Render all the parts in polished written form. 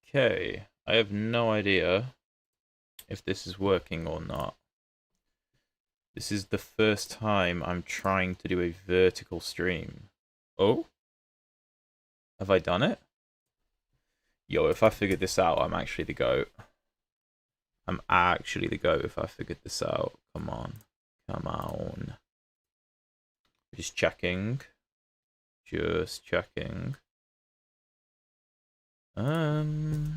Okay, I have no idea if this is working or not. This is the first time I'm trying to do a vertical stream. Oh? Have I done it? Yo, if I figured this out, I'm actually the GOAT. I'm actually the GOAT if I figured this out. Come on. Come on. Just checking. Just checking. No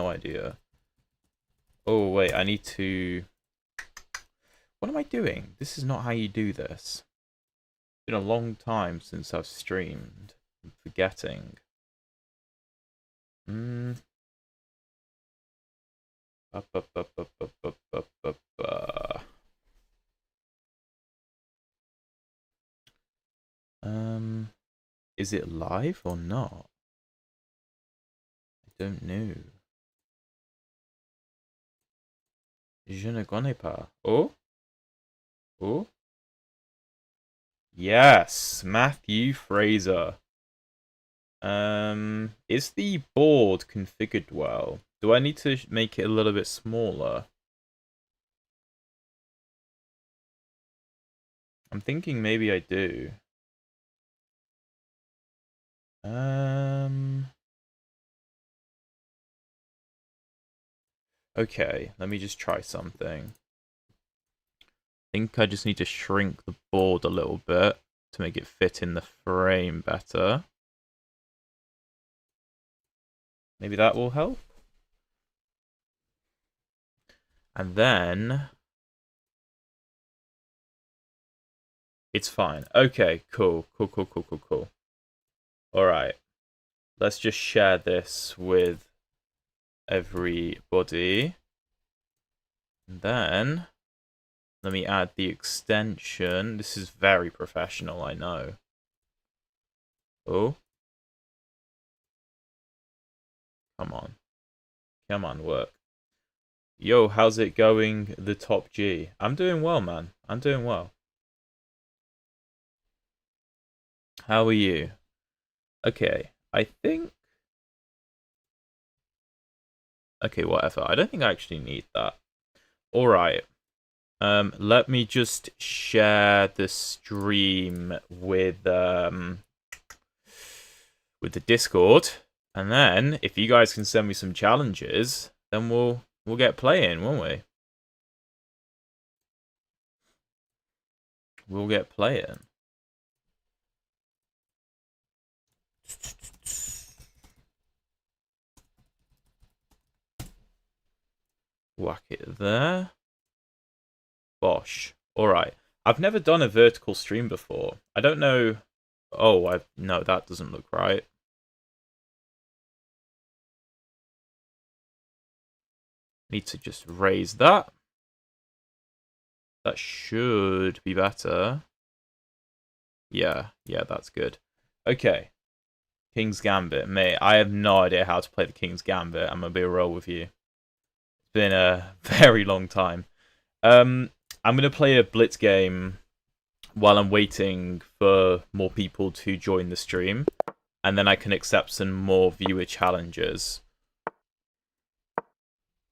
idea. Oh, wait, I need to... What am I doing? This is not how you do this. It's been a long time since I've streamed. I'm forgetting. Is it live or not? I don't know. Je ne connais pas. Oh? Oh? Yes, Matthew Fraser. Is the board configured well? Do I need to make it a little bit smaller? I'm thinking maybe I do. Okay, let me just try something. I think I just need to shrink the board a little bit to make it fit in the frame better. Maybe that will help. And then... It's fine. Okay, cool. Cool. Alright. Let's just share this with everybody. And then... Let me add the extension. This is very professional, I know. Oh. Come on. Come on, work. Yo, how's it going, the top G? I'm doing well, man. I'm doing well. How are you? Okay, I think... Okay, whatever. I don't think I actually need that. Alright. Let me just share the stream with the Discord, and then if you guys can send me some challenges, then we'll get playing, won't we? We'll get playing. Whack it there. Bosh. Alright. I've never done a vertical stream before. I don't know... Oh, no, that doesn't look right. Need to just raise that. That should be better. Yeah, that's good. Okay. King's Gambit. Mate, I have no idea how to play the King's Gambit. I'm going to be real with you. It's been a very long time. I'm going to play a Blitz game while I'm waiting for more people to join the stream. And then I can accept some more viewer challenges.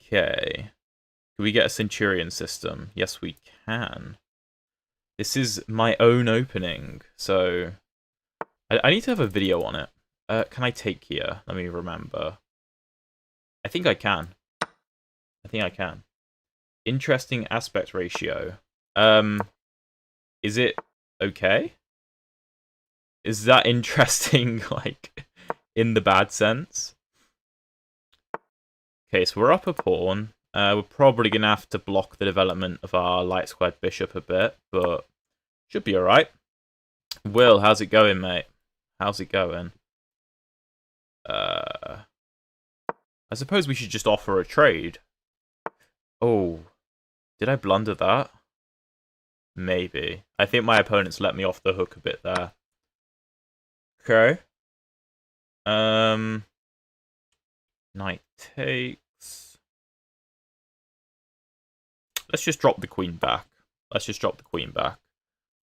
Okay. Can we get a Centurion system? Yes, we can. This is my own opening, so... I need to have a video on it. Can I take here? Let me remember. I think I can. Interesting aspect ratio. Is it okay? Is that interesting, like, in the bad sense? Okay, so we're up a pawn. We're probably going to have to block the development of our light squared bishop a bit, but should be alright. Will, how's it going, mate? How's it going? I suppose we should just offer a trade. Oh, did I blunder that? Maybe. I think my opponent's let me off the hook a bit there. Okay. Knight takes. Let's just drop the queen back.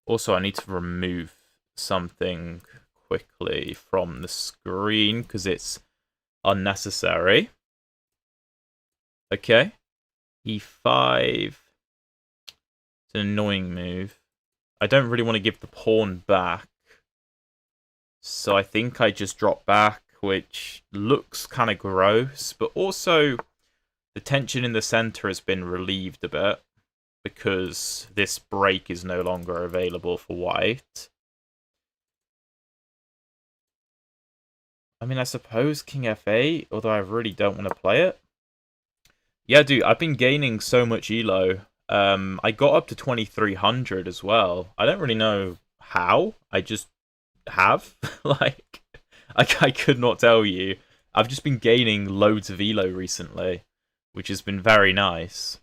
Also, I need to remove something quickly from the screen because it's Unnecessary. Okay. E5. It's an annoying move. I don't really want to give the pawn back. So I think I just drop back, which looks kind of gross. But also, the tension in the center has been relieved a bit, because this break is no longer available for white. I mean, I suppose King F8, although I really don't want to play it. Yeah, dude, I've been gaining so much elo. I got up to 2300 as well. I don't really know how. I just have. Like, I could not tell you. I've just been gaining loads of elo recently, which has been very nice.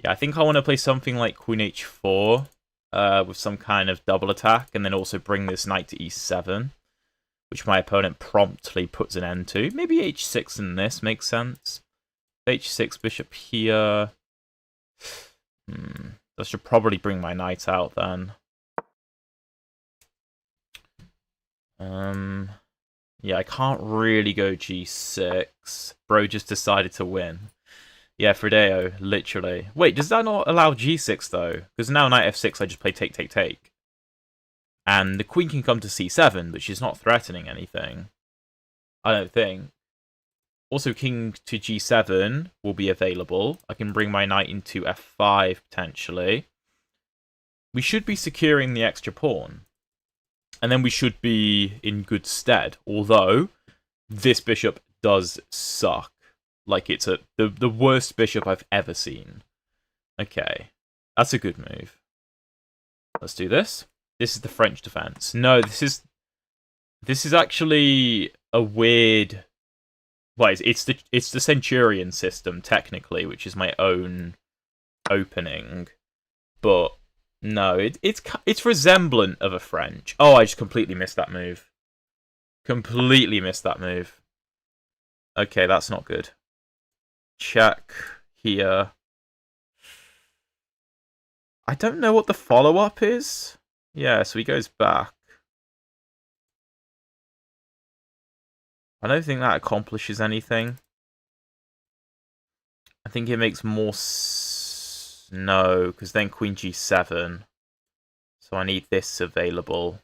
Yeah, I think I want to play something like Queen H4 with some kind of double attack, and then also bring this knight to E7, which my opponent promptly puts an end to. Maybe H6 in this makes sense. H6 bishop here. I should probably bring my knight out then. Yeah, I can't really go G6. Bro just decided to win. Yeah, Frideo, literally. Wait, does that not allow G6 though? Because now knight F6, I just play take, take, take. And the queen can come to C7, but she's not threatening anything. I don't think. Also, king to G7 will be available. I can bring my knight into F5, potentially. We should be securing the extra pawn. And then we should be in good stead. Although, this bishop does suck. Like, it's the worst bishop I've ever seen. Okay. That's a good move. Let's do this. This is the French defense. No, this is actually a weird... Well, it's the Centurion system, technically, which is my own opening. But, no, it's resemblant of a French. Oh, I just completely missed that move. Completely missed that move. Okay, that's not good. Check here. I don't know what the follow-up is. Yeah, so he goes back. I don't think that accomplishes anything. I think it makes more... No, because then Queen G7. So I need this available.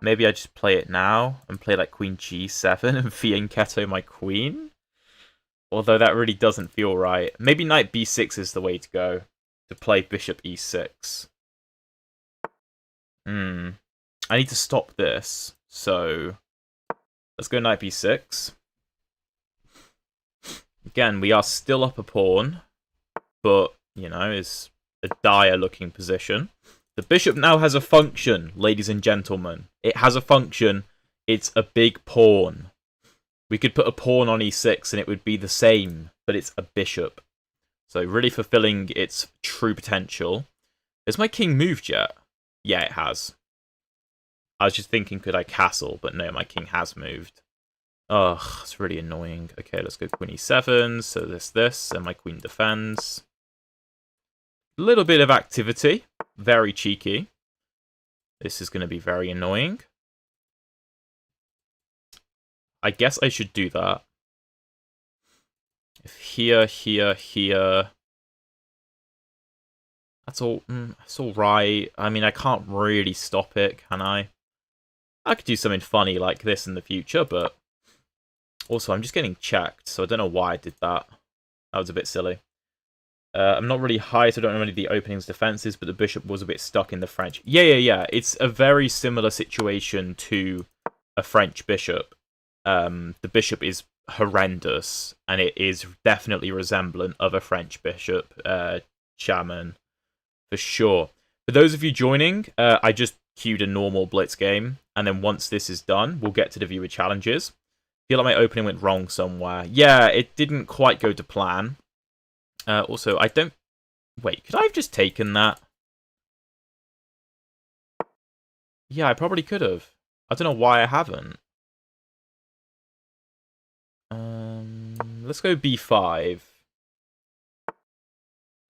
Maybe I just play it now and play like Queen G7 and fianchetto my queen? Although that really doesn't feel right. Maybe knight B6 is the way to go. To play bishop E6. I need to stop this. So let's go knight B6. Again, we are still up a pawn. But, you know, it's a dire looking position. The bishop now has a function, ladies and gentlemen. It has a function. It's a big pawn. We could put a pawn on E6 and it would be the same, but it's a bishop. So really fulfilling its true potential. Has my king moved yet? Yeah, it has. I was just thinking, could I castle? But no, my king has moved. Ugh, it's really annoying. Okay, let's go Queen E7. So this, and my queen defends. A little bit of activity. Very cheeky. This is going to be very annoying. I guess I should do that. If here, here... That's all right. I mean, I can't really stop it, can I? I could do something funny like this in the future, but... Also, I'm just getting checked, so I don't know why I did that. That was a bit silly. I'm not really high, so I don't know any of the openings defenses, but the bishop was a bit stuck in the French. Yeah. It's a very similar situation to a French bishop. The bishop is horrendous, and it is definitely resemblant of a French bishop, Shaman, for sure. For those of you joining, I just queued a normal Blitz game, and then once this is done, we'll get to the viewer challenges. I feel like my opening went wrong somewhere. Yeah, it didn't quite go to plan. Also, I don't... Wait, could I have just taken that? Yeah, I probably could have. I don't know why I haven't. Let's go B5.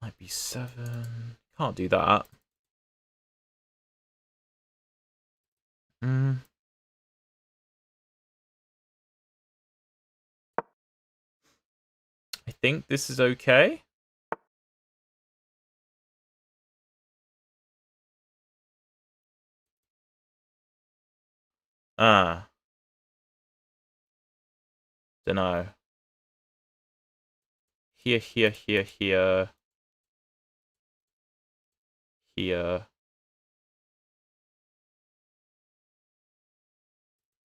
Might be 7. Can't do that. think this is okay. Dunno. Here. Here.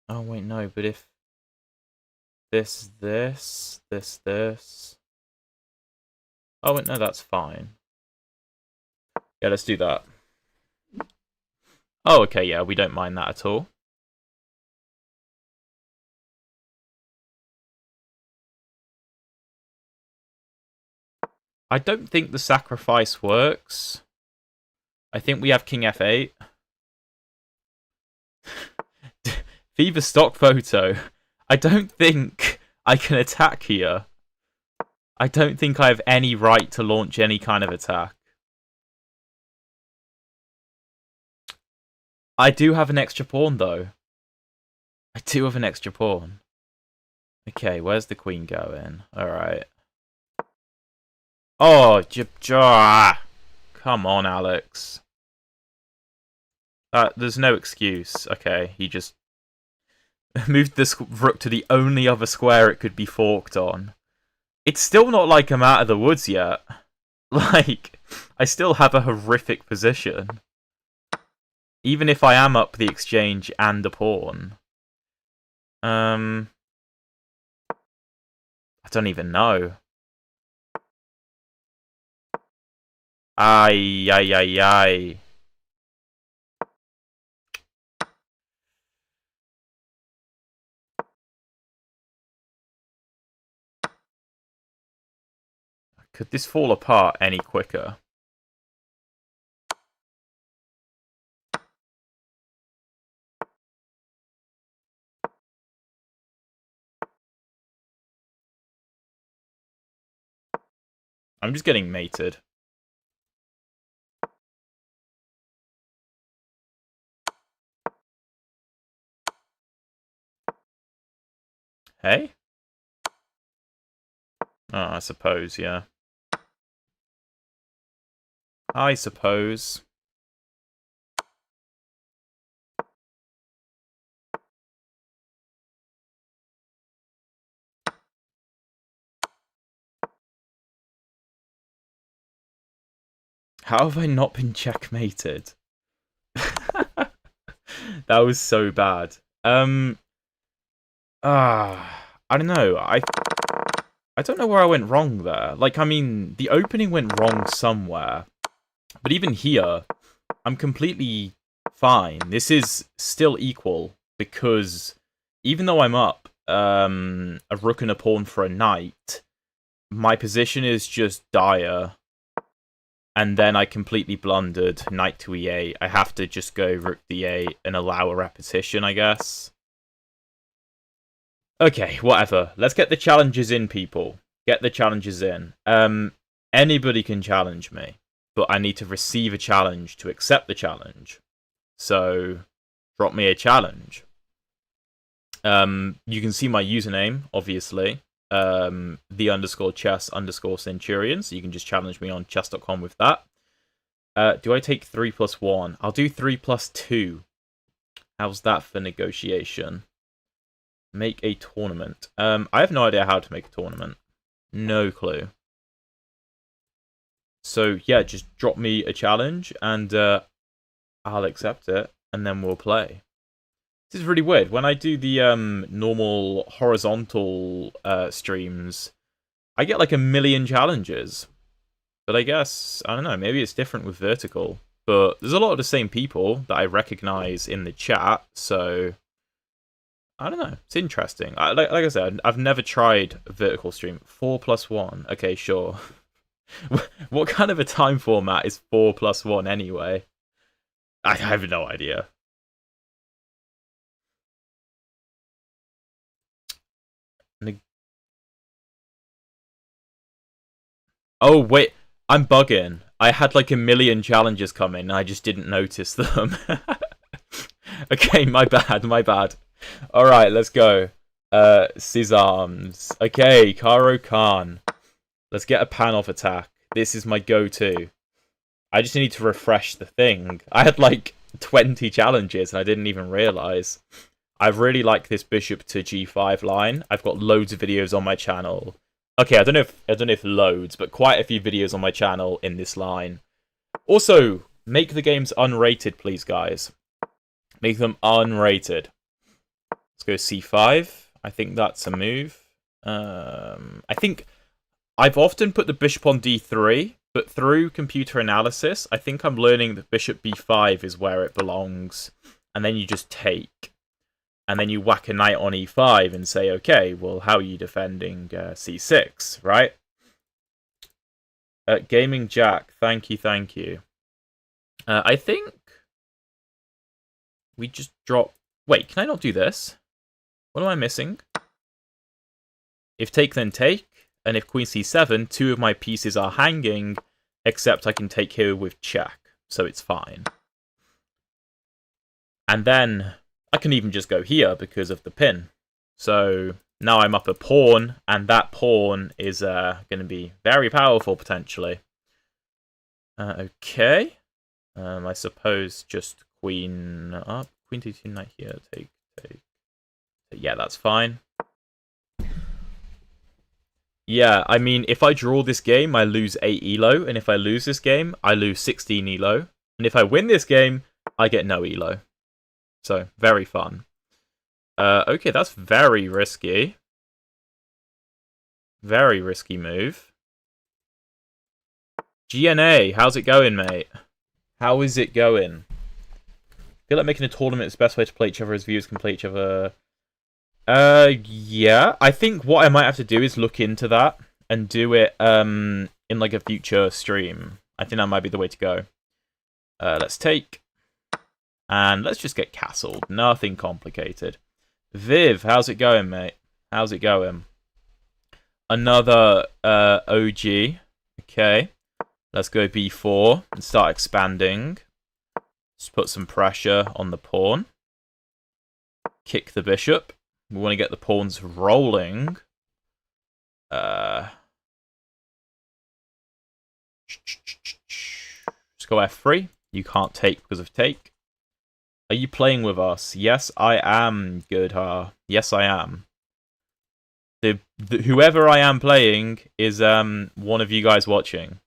Oh, wait, no, but if this. Oh, wait, no, that's fine. Yeah, let's do that. Oh, okay, yeah, we don't mind that at all. I don't think the sacrifice works. I think we have King F8. Fever stock photo. I don't think I can attack here. I don't think I have any right to launch any kind of attack. I do have an extra pawn, though. I do have an extra pawn. Okay, where's the queen going? Alright. Oh, come on, Alex. There's no excuse. Okay, he just moved this rook to the only other square it could be forked on. It's still not like I'm out of the woods yet. Like, I still have a horrific position. Even if I am up the exchange and a pawn. I don't even know. Ay. Could this fall apart any quicker? I'm just getting mated. Hey? Oh, I suppose, yeah. I suppose. How have I not been checkmated? That was so bad. I don't know. I don't know where I went wrong there. Like, I mean, the opening went wrong somewhere. But even here, I'm completely fine. This is still equal, because even though I'm up a rook and a pawn for a knight, my position is just dire. And then I completely blundered knight to e8. I have to just go rook d8 and allow a repetition, I guess. Okay, whatever. Let's get the challenges in, people. Get the challenges in. Anybody can challenge me, but I need to receive a challenge to accept the challenge. So, drop me a challenge. You can see my username, obviously. the_chess_centurion. So you can just challenge me on chess.com with that. Do I take 3+1? I'll do 3+2. How's that for negotiation? Make a tournament. I have no idea how to make a tournament. No clue. So yeah, just drop me a challenge and I'll accept it and then we'll play. This is really weird. When I do the normal horizontal streams, I get like 1,000,000 challenges. But I guess, I don't know, maybe it's different with vertical. But there's a lot of the same people that I recognize in the chat, so I don't know. It's interesting. Like I said, I've never tried a vertical stream. 4+1. Okay, sure. What kind of a time format is 4+1 anyway? I have no idea. Oh, wait. I'm bugging. I had like 1,000,000 challenges come in and I just didn't notice them. Okay, my bad. Alright, let's go. Sisarms. Okay, Karo Khan. Let's get a pan-off attack. This is my go-to. I just need to refresh the thing. I had like 20 challenges and I didn't even realise. I really like this bishop to g5 line. I've got loads of videos on my channel. Okay, I don't know if loads, but quite a few videos on my channel in this line. Also, make the games unrated, please, guys. Make them unrated. Let's go c5. I think that's a move. I think I've often put the bishop on d3, but through computer analysis, I think I'm learning that bishop b5 is where it belongs. And then you just take. And then you whack a knight on e5 and say, okay, well, how are you defending c6, right? Gaming Jack, thank you, thank you. I think we just drop... Wait, can I not do this? What am I missing? If take, then take. And if queen c7, two of my pieces are hanging, except I can take here with check. So it's fine. And then I can even just go here because of the pin. So now I'm up a pawn, and that pawn is going to be very powerful, potentially. Okay. I suppose just queen up. Queen d2, knight here. Take. Yeah, that's fine. Yeah, I mean, if I draw this game, I lose 8 elo. And if I lose this game, I lose 16 elo. And if I win this game, I get no elo. So, very fun. Okay, that's very risky. Very risky move. GNA, how's it going, mate? How is it going? I feel like making a tournament is the best way to play each other as viewers can play each other. Yeah. I think what I might have to do is look into that and do it in like a future stream. I think that might be the way to go. Let's take. And let's just get castled. Nothing complicated. Viv, how's it going, mate? How's it going? Another OG. Okay. Let's go b4 and start expanding. Just put some pressure on the pawn. Kick the bishop. We want to get the pawns rolling. Let's go f3. You can't take because of take. Are you playing with us? Yes, I am, Goodhar. Yes, I am. Whoever I am playing is one of you guys watching.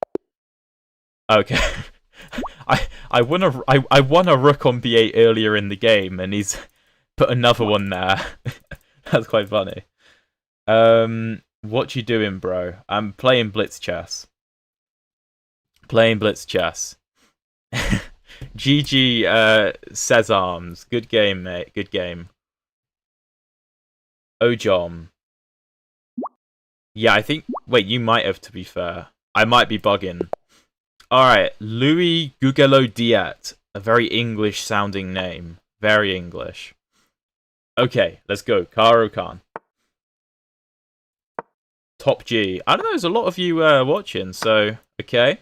Okay. I won a rook on b8 earlier in the game, and he's put another one there. That's quite funny. What you doing, bro? I'm playing Blitz chess. Playing Blitz chess. GG Sesarms. Good game, mate. Good game. Ojom. Yeah, I think... Wait, you might have, to be fair. I might be bugging. Alright, Louis Gugelo Diet. A very English-sounding name. Very English. Okay, let's go. Karo Khan. Top G. I don't know, there's a lot of you watching, so... Okay.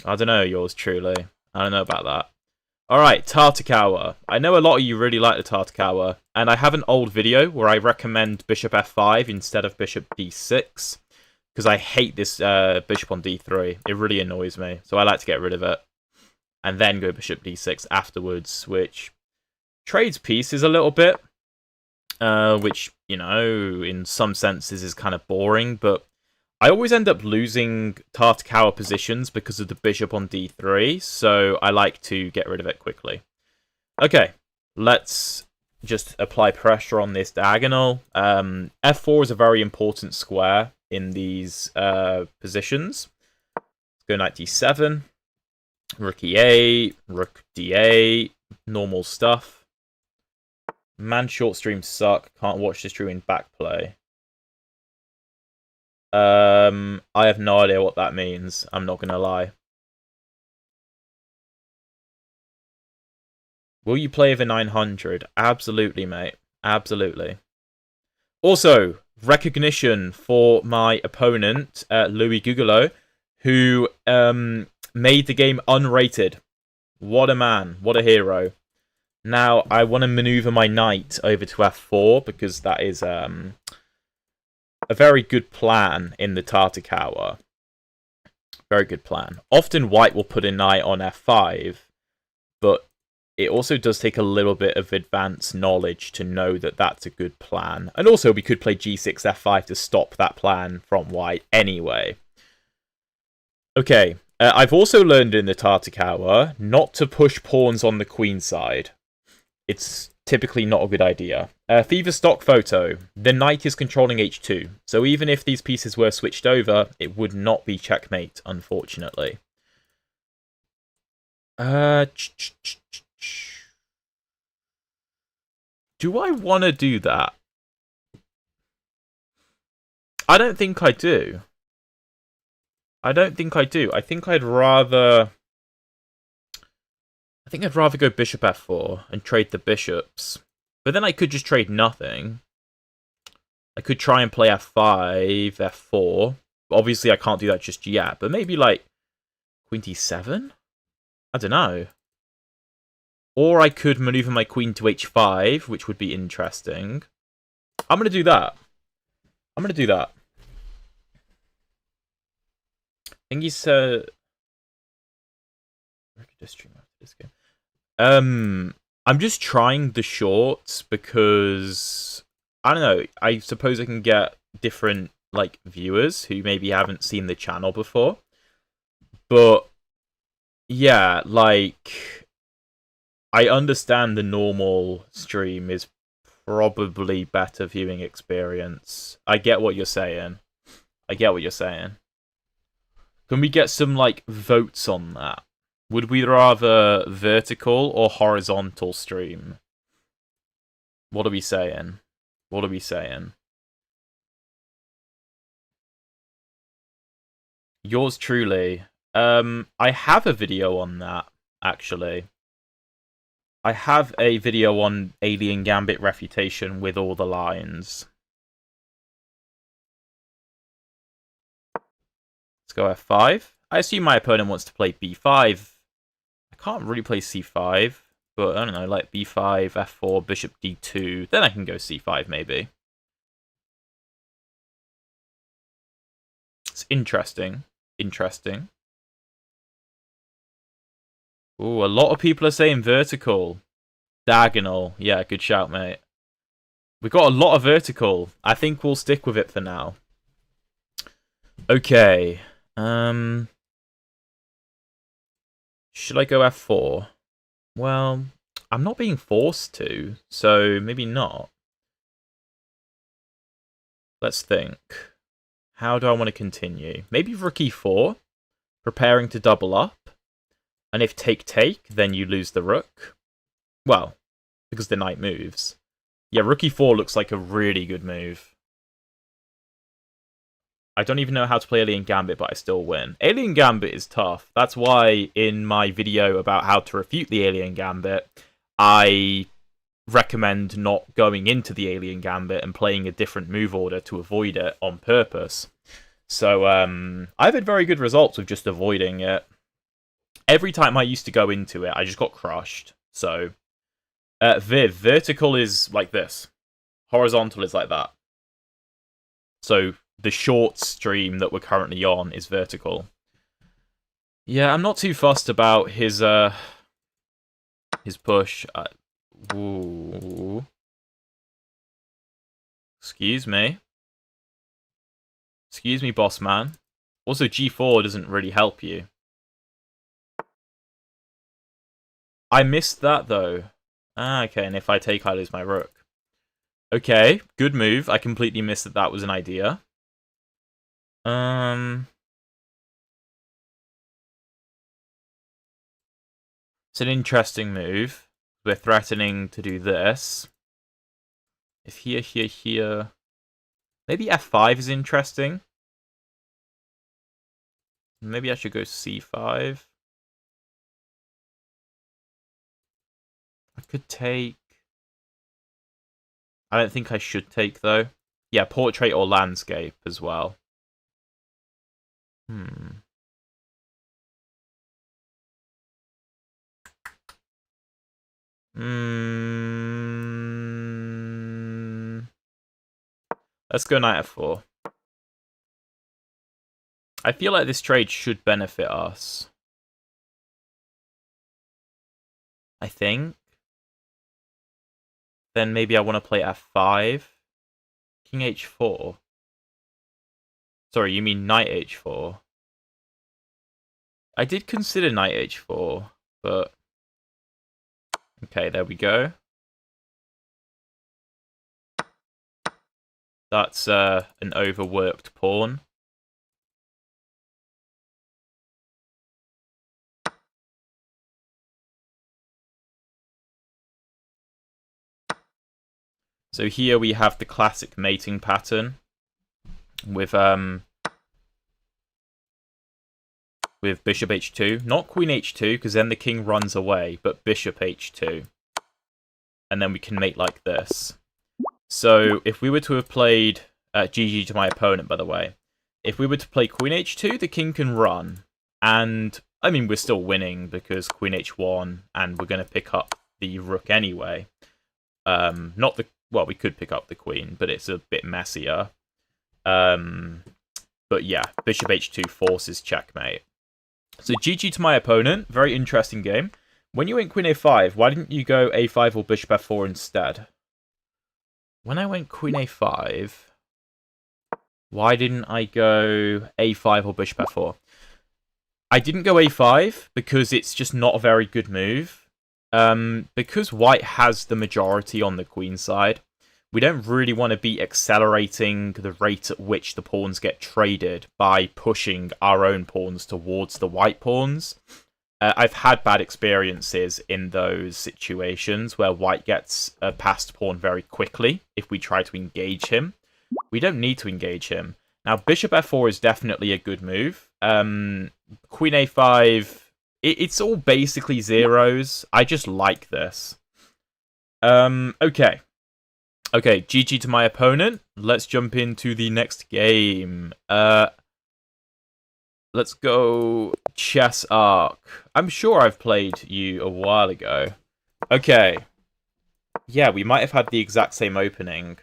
I don't know, yours truly. I don't know about that. Alright, Tartakawa. I know a lot of you really like the Tartakawa, and I have an old video where I recommend bishop f5 instead of bishop d6, because I hate this bishop on d3. It really annoys me, so I like to get rid of it. And then go bishop d6 afterwards, which trades pieces a little bit, which, you know, in some senses is kind of boring, but I always end up losing Tartakawa positions because of the bishop on d3, so I like to get rid of it quickly. Okay, let's just apply pressure on this diagonal. F4 is a very important square in these positions. Let's go knight d7, rook e8, rook d8, normal stuff. Man, short streams suck. Can't watch the stream in backplay. I have no idea what that means. I'm not gonna lie. Will you play over 900? Absolutely, mate. Absolutely. Also, recognition for my opponent, Louis Gugelo, who made the game unrated. What a man. What a hero. Now, I want to maneuver my knight over to f4, because that is a very good plan in the Tartakower. Very good plan. Often white will put a knight on f5, but it also does take a little bit of advanced knowledge to know that that's a good plan. And also we could play g6, f5 to stop that plan from white anyway. Okay, I've also learned in the Tartakower not to push pawns on the queen side. It's typically not a good idea. Fever stock photo. The knight is controlling h2, so even if these pieces were switched over, it would not be checkmate, unfortunately. Do I want to do that? I don't think I do. I don't think I do. I think I'd rather go bishop f4 and trade the bishops. But then I could just trade nothing. I could try and play f5, f4. Obviously, I can't do that just yet. But maybe, like, queen d7? I don't know. Or I could maneuver my queen to h5, which would be interesting. I'm going to do that. I'm going to do that. I think he's... I'm just trying the shorts because... I don't know. I suppose I can get different, like, viewers who maybe haven't seen the channel before. But... yeah, like... I understand the normal stream is probably better viewing experience. I get what you're saying. I get what you're saying. Can we get some, like, votes on that? Would we rather vertical or horizontal stream? What are we saying? What are we saying? Yours truly. I have a video on that, actually. I have a video on Alien Gambit Refutation with all the lines. Let's go f5. I assume my opponent wants to play b5. I can't really play c5, but I don't know, like b5, f4, bishop d2. Then I can go c5 maybe. It's interesting. Interesting. Ooh, a lot of people are saying vertical. Diagonal. Yeah, good shout, mate. We got a lot of vertical. I think we'll stick with it for now. Okay. Should I go f4? Well, I'm not being forced to, so maybe not. Let's think. How do I want to continue? Maybe rook e4, preparing to double up. And if take, then you lose the rook. Well, because the knight moves. Yeah, rook e4 looks like a really good move. I don't even know how to play Alien Gambit, but I still win. Alien Gambit is tough. That's why in my video about how to refute the Alien Gambit, I recommend not going into the Alien Gambit and playing a different move order to avoid it on purpose. So I've had very good results with just avoiding it. Every time I used to go into it, I just got crushed. So, Viv, vertical is like this. Horizontal is like that. So, the short stream that we're currently on is vertical. Yeah, I'm not too fussed about his push. Ooh. Excuse me. Excuse me, boss man. Also, g4 doesn't really help you. I missed that, though. Ah, okay, and if I take, I lose my rook. Okay, good move. I completely missed that was an idea. It's an interesting move. We're threatening to do this. If here... Maybe f5 is interesting. Maybe I should go c5. I could take... I don't think I should take, though. Yeah, portrait or landscape as well. Let's go knight f4. I feel like this trade should benefit us. I think. Then maybe I want to play f5. King h4. Sorry, you mean knight h4. I did consider knight h4, but... Okay, there we go. That's an overworked pawn. So here we have the classic mating pattern with bishop h2. Not queen h2, because then the king runs away, but bishop h2. And then we can mate like this. So if we were to have played... GG to my opponent, by the way. If we were to play queen h2, the king can run. And, I mean, we're still winning because queen h1, and we're going to pick up the rook anyway. Not the... Well, we could pick up the queen, but it's a bit messier. But yeah, bishop h2 forces checkmate. So GG to my opponent. Very interesting game. When you went queen a5, why didn't you go a5 or bishop f4 instead? When I went queen a5, why didn't I go a5 or bishop f4? I didn't go a5 because it's just not a very good move. Because white has the majority on the queen side, we don't really want to be accelerating the rate at which the pawns get traded by pushing our own pawns towards the white pawns. I've had bad experiences in those situations where white gets a passed pawn very quickly if we try to engage him. We don't need to engage him. Now, bishop f4 is definitely a good move. Queen a5... It's all basically zeros. I just like this. Okay. Okay, GG to my opponent. Let's jump into the next game. Let's go Chess Arc. I'm sure I've played you a while ago. Okay. Yeah, we might have had the exact same opening.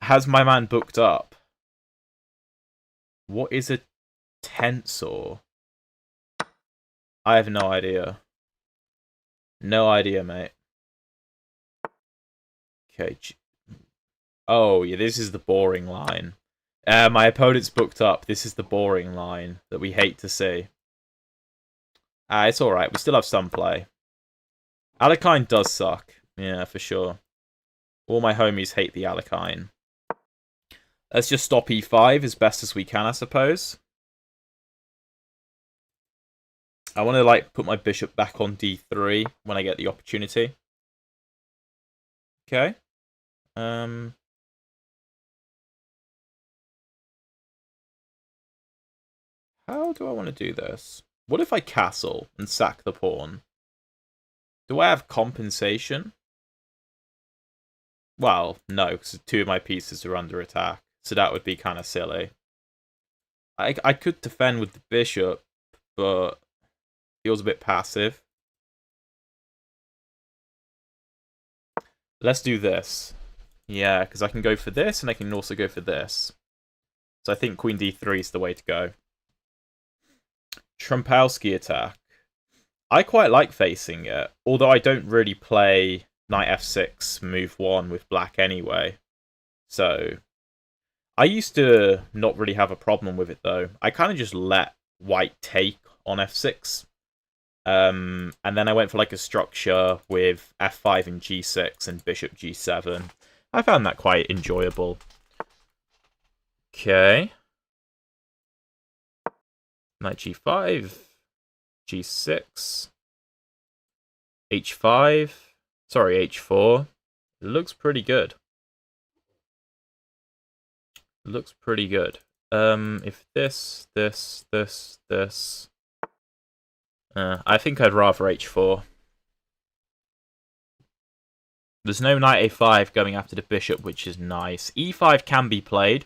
Has my man booked up? What is a tensor? I have no idea. No idea, mate. Okay. Oh, yeah, this is the boring line. My opponent's booked up. This is the boring line that we hate to see. It's alright. We still have some play. Alekhine does suck. Yeah, for sure. All my homies hate the Alekhine. Let's just stop e5 as best as we can, I suppose. I want to, like, put my bishop back on d3 when I get the opportunity. Okay. How do I want to do this? What if I castle and sack the pawn? Do I have compensation? Well, no, because 2 of my pieces are under attack. So that would be kind of silly. I could defend with the bishop, but... feels a bit passive. Let's do this. Yeah, because I can go for this, and I can also go for this. So I think queen d3 is the way to go. Trumpowski attack. I quite like facing it, although I don't really play knight f6, move 1 with black anyway. So, I used to not really have a problem with it, though. I kind of just let white take on f6. And then I went for like a structure with f5 and g6 and bishop g7. I found that quite enjoyable. Okay. Knight g5, g6, h5, sorry, h4. It looks pretty good. Looks pretty good. If this... I think I'd rather h4. There's no knight a5 going after the bishop, which is nice. e5 can be played.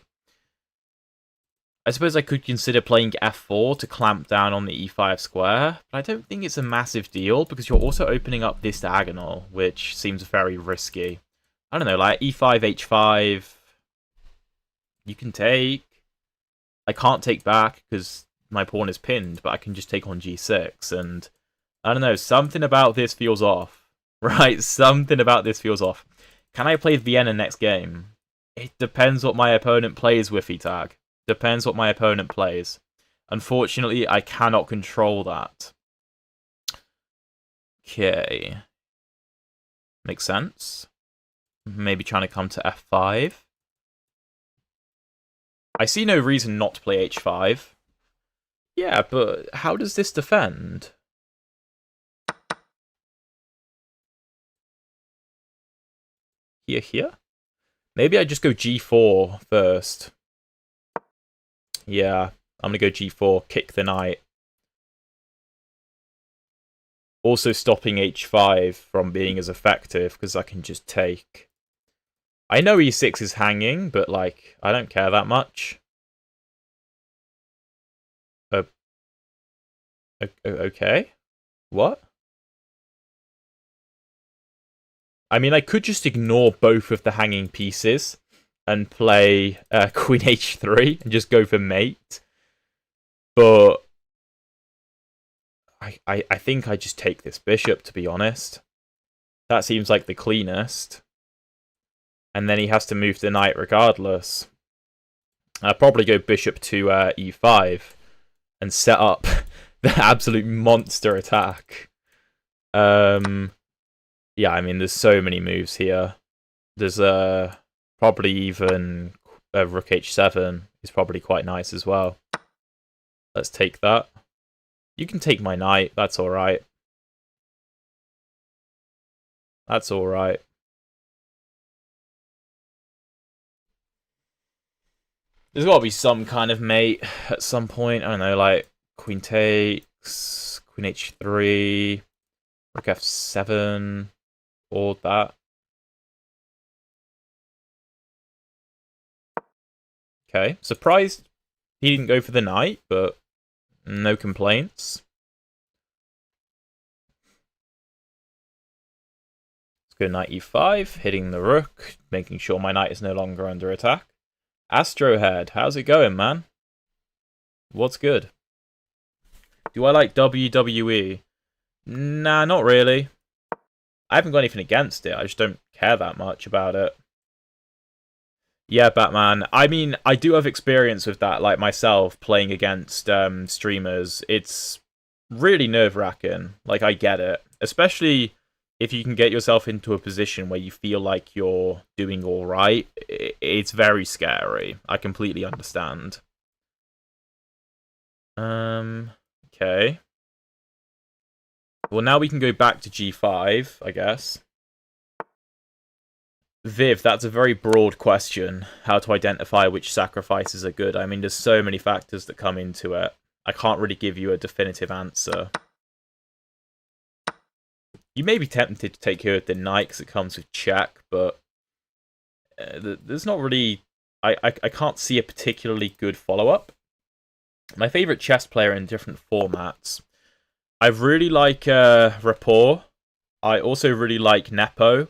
I suppose I could consider playing f4 to clamp down on the e5 square, but I don't think it's a massive deal, because you're also opening up this diagonal, which seems very risky. I don't know, like e5, h5... You can take... I can't take back because my pawn is pinned, but I can just take on g6, and I don't know, something about this feels off. Right, something about this feels off. Can I play Vienna next game? It depends what my opponent plays, Wiffy Tag. Depends what my opponent plays. Unfortunately, I cannot control that. Okay. Makes sense. Maybe trying to come to f5. I see no reason not to play h5. Yeah, but how does this defend? Here? Maybe I just go g4 first. Yeah, I'm going to go g4, kick the knight. Also stopping h5 from being as effective, because I can just take. I know e6 is hanging, but, like, I don't care that much. Okay. What? I mean, I could just ignore both of the hanging pieces and play Queen h3 and just go for mate. But I think I just take this bishop, to be honest. That seems like the cleanest. And then he has to move the knight regardless. I'll probably go bishop to e5 and set up the absolute monster attack. Yeah, I mean, there's so many moves here. There's probably even rook h7 is probably quite nice as well. Let's take that. You can take my knight. That's all right. That's all right. There's got to be some kind of mate at some point. I don't know, like queen takes, queen h3, rook f7, all that. Okay, surprised he didn't go for the knight, but no complaints. Let's go knight e5, hitting the rook, making sure my knight is no longer under attack. Astrohead, how's it going, man? What's good? Do I like WWE? Nah, not really. I haven't got anything against it. I just don't care that much about it. Yeah, Batman. I mean, I do have experience with that, like myself, playing against streamers. It's really nerve-wracking. Like, I get it. Especially if you can get yourself into a position where you feel like you're doing all right. It's very scary. I completely understand. Okay. Well, now we can go back to g5, I guess. Viv, that's a very broad question. How to identify which sacrifices are good. I mean, there's so many factors that come into it. I can't really give you a definitive answer. You may be tempted to take here with the knight because it comes with check, but there's not really. I can't see a particularly good follow-up. My favorite chess player in different formats. I really like Rapport. I also really like Nepo.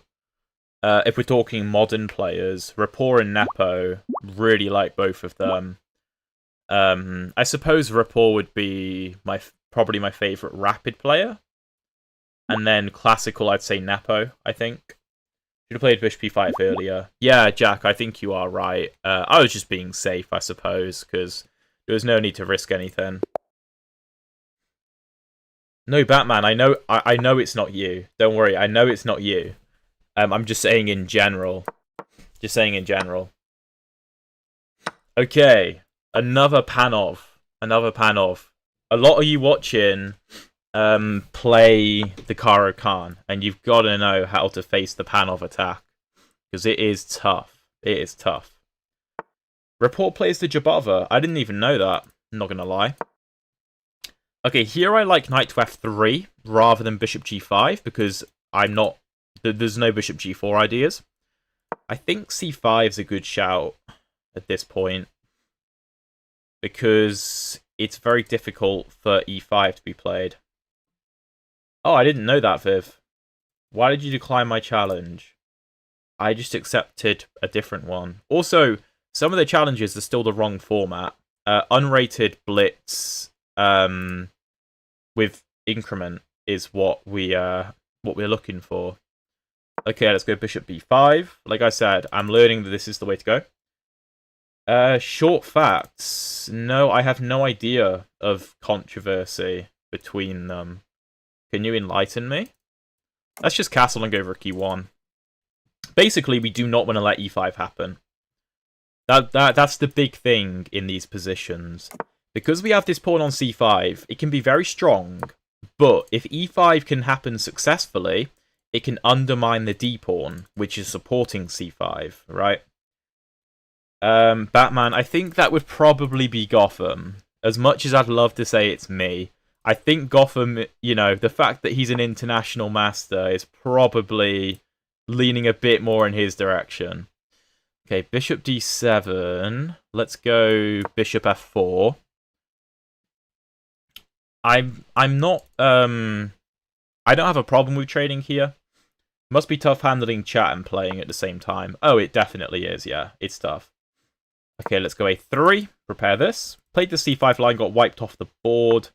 If we're talking modern players, Rapport and Nepo, really like both of them. I suppose Rapport would be probably my favorite rapid player. And then classical, I'd say Nepo, I think. Should have played Bishop e5 earlier. Yeah, Jack, I think you are right. I was just being safe, I suppose, because there was no need to risk anything. No, Batman, I know it's not you. Don't worry, I know it's not you. I'm just saying in general. Just saying in general. Okay, another Panov. Another Panov. A lot of you watching play the Karo Khan, and you've got to know how to face the Panov attack. Because it is tough. It is tough. Report plays the Jabava. I didn't even know that. I'm not going to lie. Okay, here I like knight to f3 rather than bishop g5 because I'm not. There's no bishop g4 ideas. I think c5 is a good shout at this point because it's very difficult for e5 to be played. Oh, I didn't know that, Viv. Why did you decline my challenge? I just accepted a different one. Also, some of the challenges are still the wrong format. Unrated Blitz with increment is what we're looking for. Okay, let's go bishop b5. Like I said, I'm learning that this is the way to go. Short facts. No, I have no idea of controversy between them. Can you enlighten me? Let's just castle and go rook e1. Basically, we do not want to let e5 happen. That's the big thing in these positions. Because we have this pawn on c5, it can be very strong, but if e5 can happen successfully, it can undermine the d-pawn, which is supporting c5, right? Batman, I think that would probably be Gotham. As much as I'd love to say it's me, I think Gotham, you know, the fact that he's an international master is probably leaning a bit more in his direction. Okay, bishop d7. Let's go bishop f4. I'm not I don't have a problem with trading here. Must be tough handling chat and playing at the same time. Oh, it definitely is, yeah. It's tough. Okay, let's go a3. Prepare this. Played the c5 line, got wiped off the board.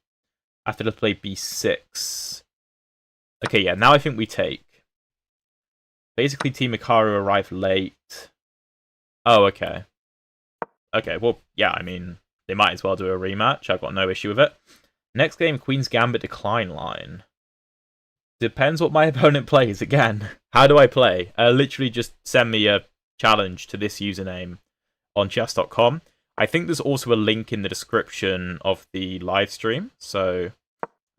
After to play b6. Okay, yeah, now I think we take. Basically, Team Hikaru arrived late. Oh, okay. Okay, well, yeah, I mean, they might as well do a rematch. I've got no issue with it. Next game, Queen's Gambit decline line. Depends what my opponent plays, again. How do I play? Literally just send me a challenge to this username on chess.com. I think there's also a link in the description of the live stream. So,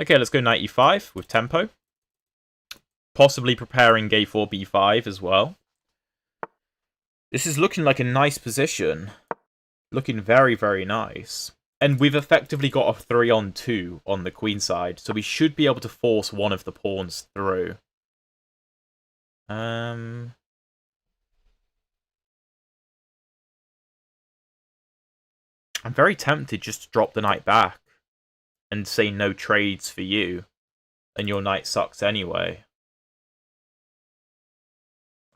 okay, let's go knight e5 with tempo. Possibly preparing a4, b5 as well. This is looking like a nice position. Looking very, very nice. And we've effectively got a 3-on-2 on the queen side, so we should be able to force one of the pawns through. I'm very tempted just to drop the knight back and say no trades for you, and your knight sucks anyway.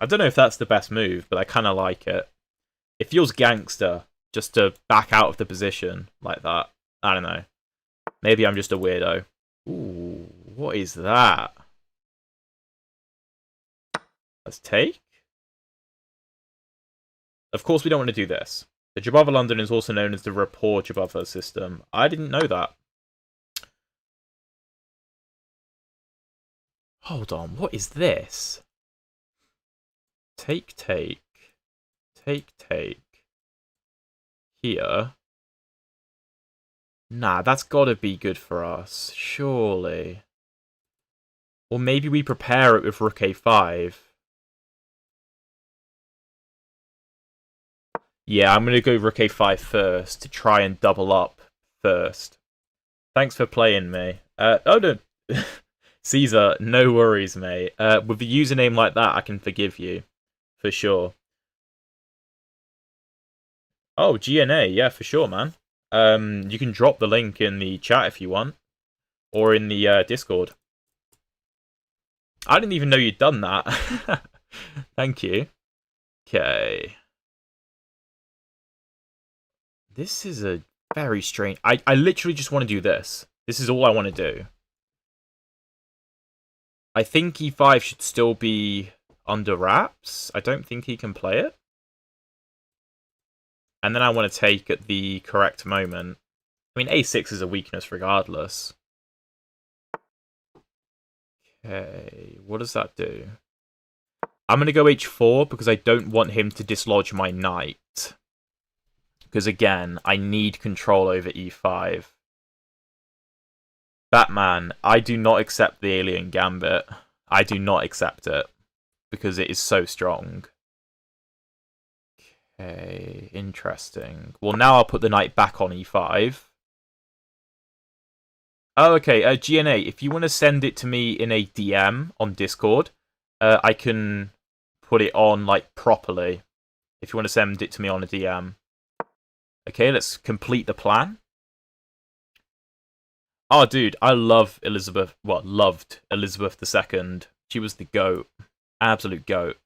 I don't know if that's the best move, but I kind of like it. It feels gangster just to back out of the position like that. I don't know. Maybe I'm just a weirdo. Ooh, what is that? Let's take. Of course, we don't want to do this. The Jabava London is also known as the Rapport Jabava system. I didn't know that. Hold on, what is this? Take, take. Take, take. Here. Nah, that's gotta be good for us, surely. Or maybe we prepare it with rook a5. Yeah, I'm gonna go rook a5 first to try and double up first. Thanks for playing me. Oh no. Caesar, no worries, mate. With a username like that, I can forgive you. For sure. Oh, GNA, yeah, for sure, man. You can drop the link in the chat if you want. Or in the Discord. I didn't even know you'd done that. Thank you. Okay. This is a very strange... I literally just want to do this. This is all I want to do. I think e5 should still be under wraps. I don't think he can play it. And then I want to take at the correct moment. I mean, a6 is a weakness regardless. Okay, what does that do? I'm going to go h4 because I don't want him to dislodge my knight. Because again, I need control over e5. Batman, I do not accept the alien gambit. I do not accept it. Because it is so strong. Okay, interesting. Well, now I'll put the knight back on e5. Oh, okay, GNA, if you want to send it to me in a DM on Discord, I can put it on, like, properly. If you want to send it to me on a DM. Okay, let's complete the plan. Oh, dude, I love Elizabeth. Well, loved Elizabeth II. She was the GOAT. Absolute GOAT.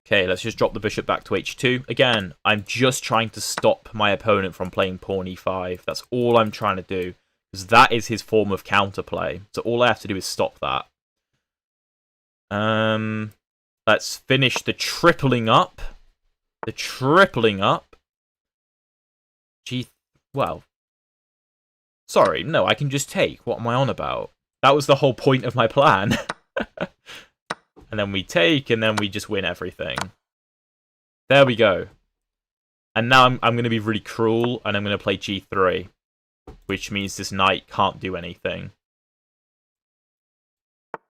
Okay, let's just drop the bishop back to h2. Again, I'm just trying to stop my opponent from playing pawn e5. That's all I'm trying to do, because that is his form of counterplay. So all I have to do is stop that. Let's finish the tripling up. The tripling up. Well. Sorry, no, I can just take. What am I on about? That was the whole point of my plan. And then we take, and then we just win everything. There we go. And now I'm going to be really cruel, and I'm going to play g3. Which means this knight can't do anything.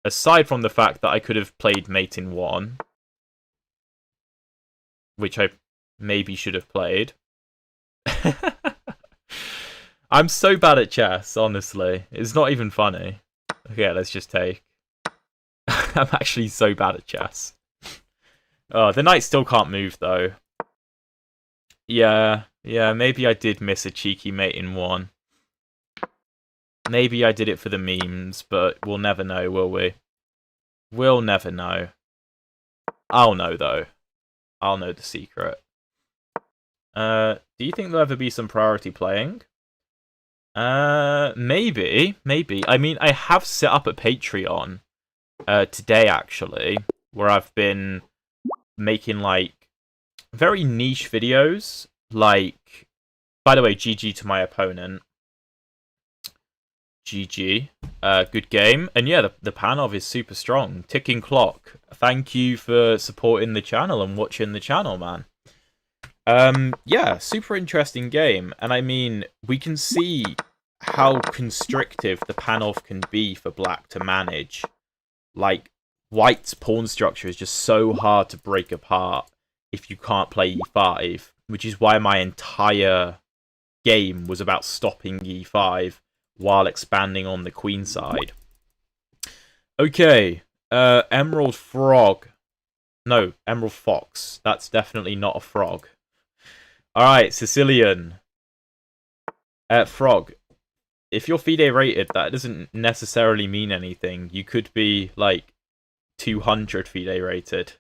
Aside from the fact that I could have played mate in 1. Which I maybe should have played. I'm so bad at chess, honestly. It's not even funny. Okay, let's just take. I'm actually so bad at chess. Oh, the knight still can't move, though. Yeah, maybe I did miss a cheeky mate in 1. Maybe I did it for the memes, but we'll never know, will we? We'll never know. I'll know, though. I'll know the secret. Do you think there'll ever be some priority playing? Maybe. I mean, I have set up a Patreon today, actually, where I've been making, like, very niche videos. Like, by the way, GG to my opponent. GG. Good game. And yeah, the Panov is super strong. Ticking clock. Thank you for supporting the channel and watching the channel, man. Yeah, super interesting game. And I mean, we can see how constrictive the Panov can be for black to manage. Like, white's pawn structure is just so hard to break apart if you can't play e5, which is why my entire game was about stopping e5 while expanding on the queen side. Okay, Emerald Frog. No, Emerald Fox. That's definitely not a frog. Alright, Sicilian. Frog. If you're FIDE rated, that doesn't necessarily mean anything. You could be, like, 200 FIDE rated.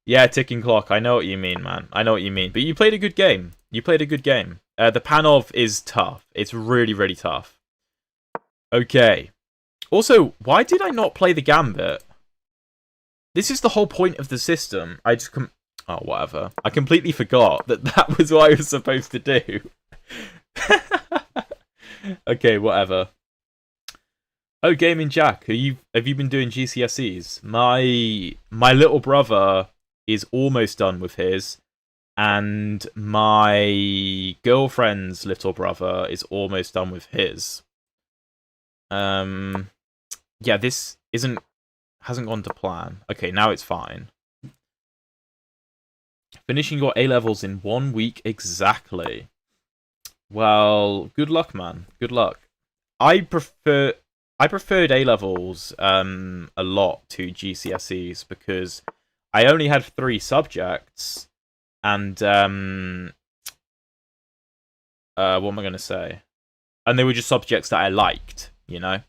Yeah, ticking clock. I know what you mean, man. I know what you mean. But you played a good game. You played a good game. The Panov is tough. It's really, really tough. Okay. Also, why did I not play the Gambit? This is the whole point of the system. I just oh, whatever. I completely forgot that that was what I was supposed to do. Okay, whatever. Oh, Gaming Jack, have you been doing GCSEs? My little brother is almost done with his, and my girlfriend's little brother is almost done with his. Yeah, this hasn't gone to plan. Okay, now it's fine. Finishing your A-levels in 1 week exactly. Well, good luck, man. Good luck. I preferred A-levels a lot to GCSEs because I only had 3 subjects, and what am I going to say? And they were just subjects that I liked, you know?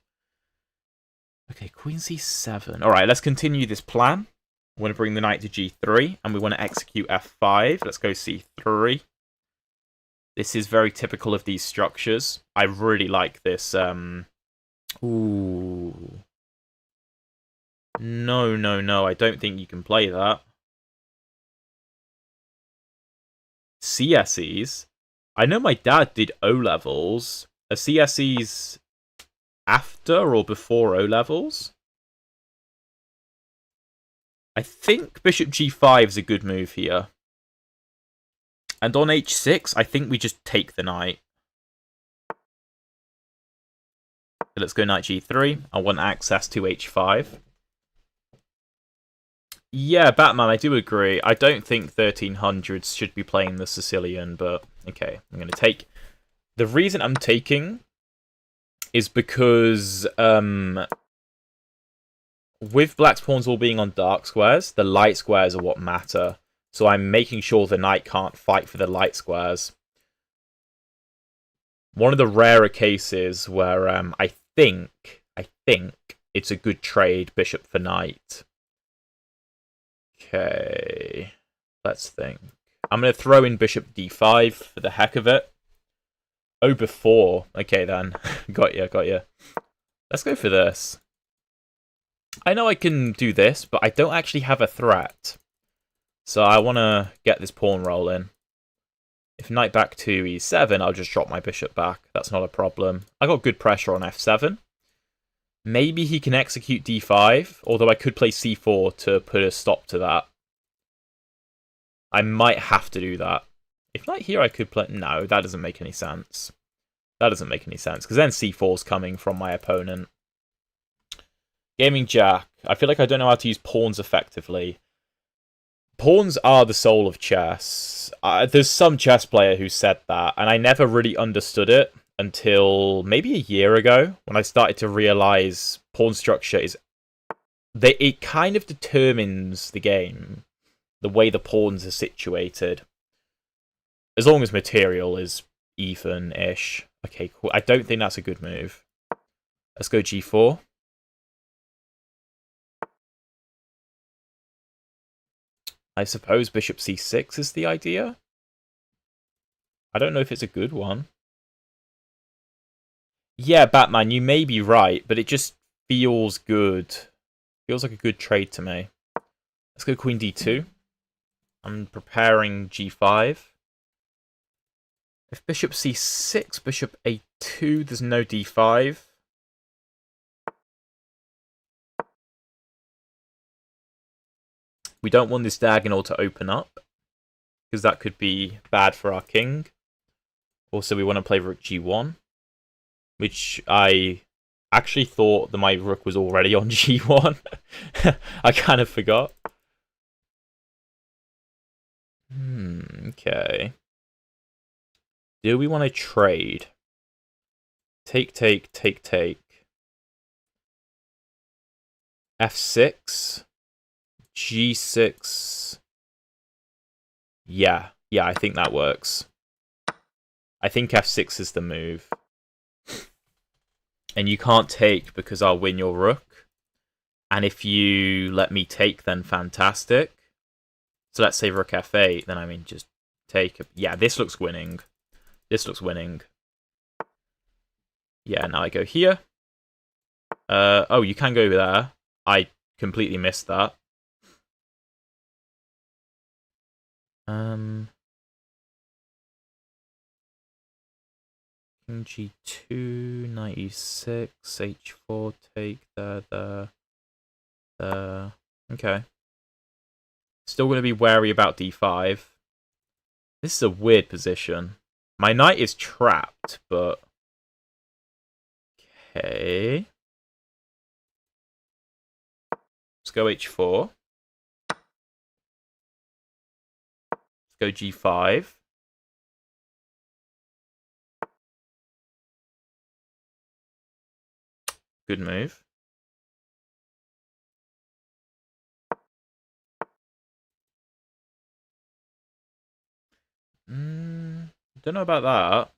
Okay, Queen C7. Alright, let's continue this plan. I want to bring the knight to G3, and we want to execute F5. Let's go C3. This is very typical of these structures. I really like this. Ooh. No. I don't think you can play that. CSEs. I know my dad did O-levels. Are CSEs after or before O-levels? I think Bishop G5 is a good move here. And on H6, I think we just take the knight. So let's go knight G3. I want access to H5. Yeah, Batman, I do agree. I don't think 1300s should be playing the Sicilian, but okay, I'm going to take. The reason I'm taking is because with black's pawns all being on dark squares, the light squares are what matter. So I'm making sure the knight can't fight for the light squares. One of the rarer cases where I think it's a good trade, bishop for knight. Okay. Let's think. I'm going to throw in bishop d5 for the heck of it. Oh, before. Okay, then. Got you. Let's go for this. I know I can do this, but I don't actually have a threat. So I want to get this pawn rolling. If knight back to e7, I'll just drop my bishop back. That's not a problem. I got good pressure on f7. Maybe he can execute d5, although I could play c4 to put a stop to that. I might have to do that. If knight here, I could play... No, that doesn't make any sense. That doesn't make any sense, because then c4 is coming from my opponent. Gaming Jack. I feel like I don't know how to use pawns effectively. Pawns are the soul of chess. There's some chess player who said that, and I never really understood it until maybe a year ago, when I started to realize pawn structure is... It kind of determines the game, the way the pawns are situated. As long as material is even-ish. Okay, cool. I don't think that's a good move. Let's go g4. I suppose bishop c6 is the idea. I don't know if it's a good one. Yeah, Batman, you may be right, but it just feels good. Feels like a good trade to me. Let's go queen d2. I'm preparing g5. If bishop c6, bishop a2, there's no d5. We don't want this diagonal to open up, because that could be bad for our king. Also, we want to play rook g1, which I actually thought that my rook was already on g1. I kind of forgot. Okay. Do we want to trade? Take. f6. G6. Yeah, I think that works. I think f6 is the move. And you can't take because I'll win your rook. And if you let me take, then fantastic. So let's say rook f8, then I mean just take. Yeah, this looks winning. This looks winning. Yeah, now I go here. Oh, you can go there. I completely missed that. King g2, knight e6, h4, take there. Okay. Still going to be wary about d5. This is a weird position. My knight is trapped, but... Okay. Let's go h4. Let's go g5. Good move. Don't know about that.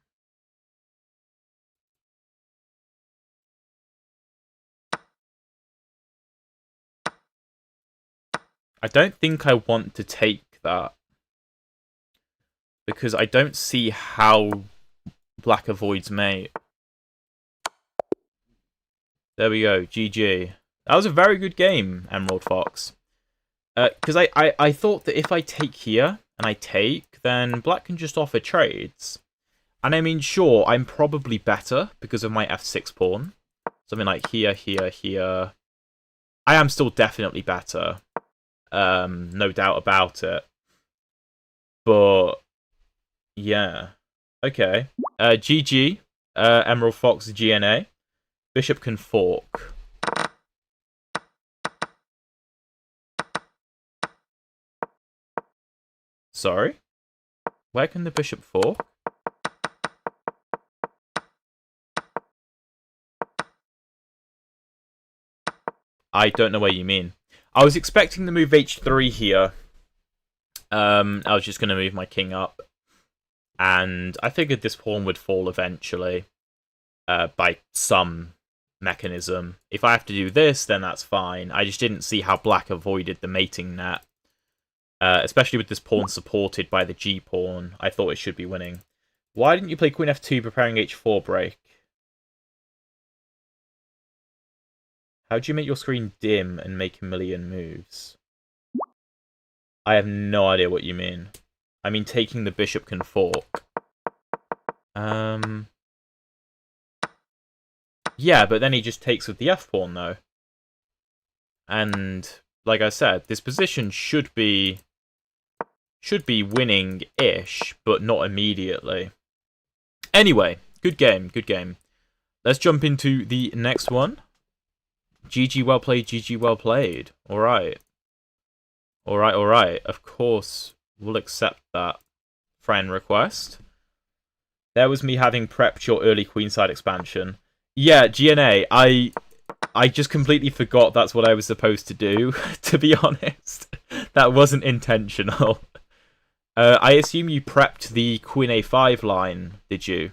I don't think I want to take that. Because I don't see how black avoids mate. There we go, GG. That was a very good game, Emerald Fox. Because I thought that if I take here, and I take, then black can just offer trades. And I mean, sure, I'm probably better because of my f6 pawn. Something like here. I am still definitely better. No doubt about it. But, yeah. Okay. GG. Emerald Fox GNA. Bishop can fork. Sorry? Where can the bishop fork? I don't know what you mean. I was expecting to move h3 here. I was just going to move my king up. And I figured this pawn would fall eventually. By some mechanism. If I have to do this, then that's fine. I just didn't see how black avoided the mating net. Especially with this pawn supported by the g-pawn, I thought it should be winning. Why didn't you play queen f2 preparing h4 break? How do you make your screen dim and make a million moves? I have no idea what you mean. I mean, taking the bishop can fork. Yeah, but then he just takes with the f-pawn, though. And, like I said, this position should be winning-ish, but not immediately. Anyway, good game, good game. Let's jump into the next one. GG well played, GG well played. Alright. Alright, alright. Of course, we'll accept that friend request. There was me having prepped your early queenside expansion. Yeah, GNA, I just completely forgot that's what I was supposed to do, to be honest. That wasn't intentional. I assume you prepped the queen a5 line, did you?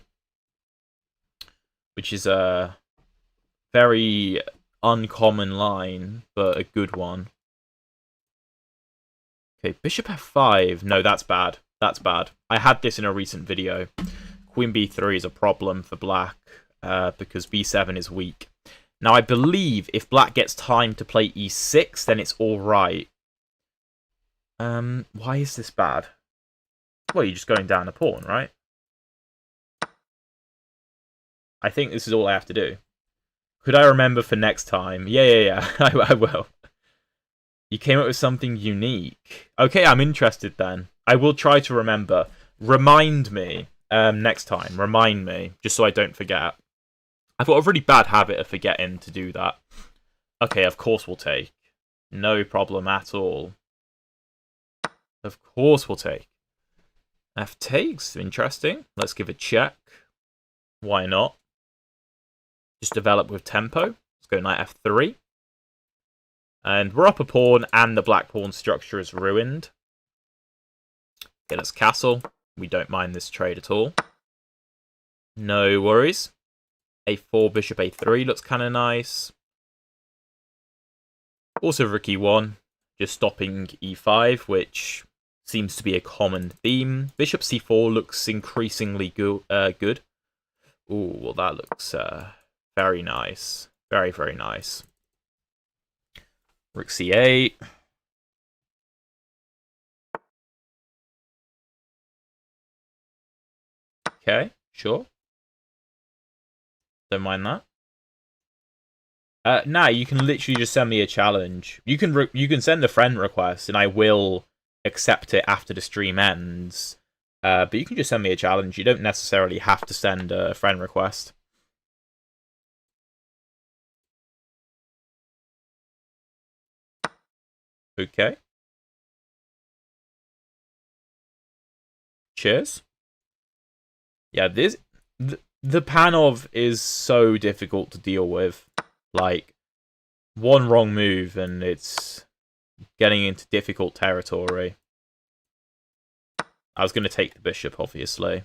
Which is a very uncommon line, but a good one. Okay, bishop f5. No, that's bad. That's bad. I had this in a recent video. Queen b3 is a problem for black because b7 is weak. Now, I believe if black gets time to play e6, then it's all right. Why is this bad? Well, you're just going down a pawn, right? I think this is all I have to do. Could I remember for next time? Yeah. I will. You came up with something unique. Okay, I'm interested then. I will try to remember. Remind me next time. Remind me, just so I don't forget. I've got a really bad habit of forgetting to do that. Okay, of course we'll take. No problem at all. Of course we'll take. F takes. Interesting. Let's give a check. Why not? Just develop with tempo. Let's go knight f3. And we're up a pawn, and the black pawn structure is ruined. Okay, let's castle. We don't mind this trade at all. No worries. a4, bishop a3 looks kind of nice. Also rook e1, just stopping e5, which seems to be a common theme. Bishop c4 looks increasingly good. Ooh, well that looks very nice. Very, very nice. Rook c8. Okay, sure. Don't mind that. Nah, you can literally just send me a challenge. You can send a friend request, and I will accept it after the stream ends. But you can just send me a challenge. You don't necessarily have to send a friend request. Okay. Cheers. Yeah, the Panov is so difficult to deal with. Like, one wrong move and it's getting into difficult territory. I was going to take the bishop, obviously.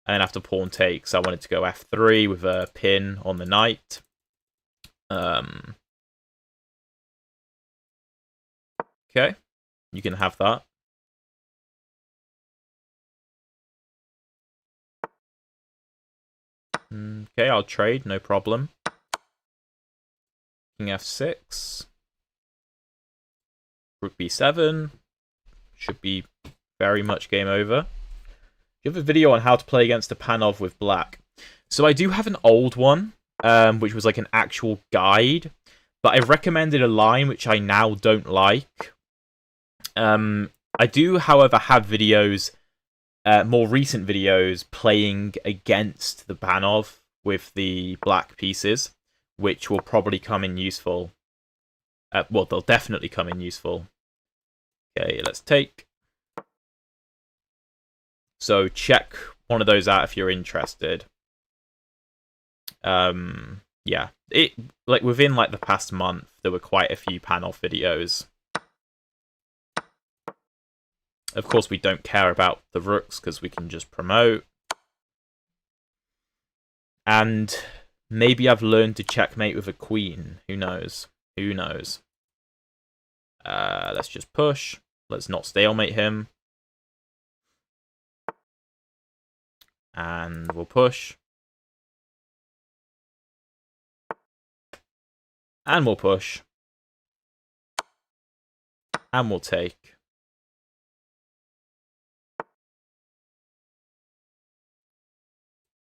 And then after pawn takes, I wanted to go f3 with a pin on the knight. Okay, you can have that. Okay, I'll trade, no problem. King f6. Rook b7. Should be very much game over. You have a video on how to play against a Panov with black. So I do have an old one, which was like an actual guide. But I recommended a line which I now don't like. I do, however, have videos, more recent videos, playing against the Panov with the black pieces, which will probably come in useful. Well, they'll definitely come in useful. Okay, let's take. So check one of those out if you're interested. Yeah, within like the past month, there were quite a few Panov videos. Of course, we don't care about the rooks because we can just promote. And maybe I've learned to checkmate with a queen. Who knows? Who knows? Let's just push. Let's not stalemate him. And we'll push. And we'll push. And we'll take.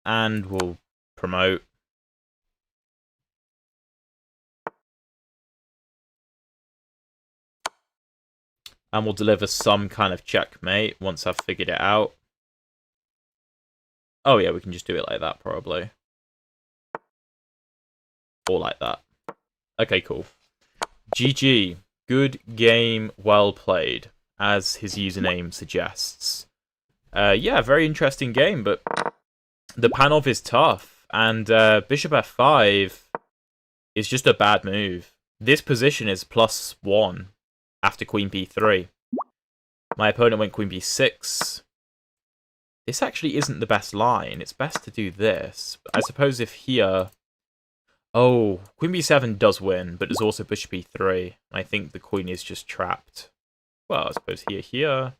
And we'll promote. And we'll deliver some kind of checkmate once I've figured it out. Oh yeah, we can just do it like that, probably. Or like that. Okay, cool. GG. Good game, well played, as his username suggests. Yeah, very interesting game, but the Panov is tough, and Bishop f5 is just a bad move. This position is +1 after Queen b3. My opponent went Queen b6. This actually isn't the best line. It's best to do this. I suppose if here... Oh, Queen b7 does win, but there's also Bishop e3. I think the Queen is just trapped. Well, I suppose here.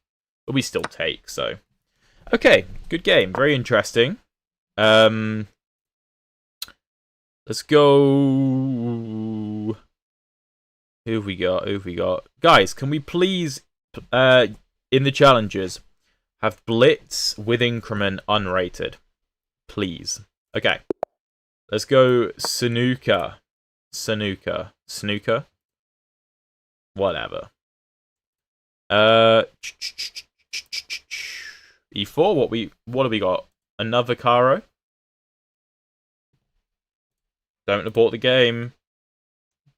But we still take, so... Okay, good game. Very interesting. Let's go... Who have we got? Guys, can we please, in the challenges, have Blitz with increment unrated? Please. Okay. Let's go snooker. Snooker. Whatever. E4, what have we got? Another Caro? Don't abort the game.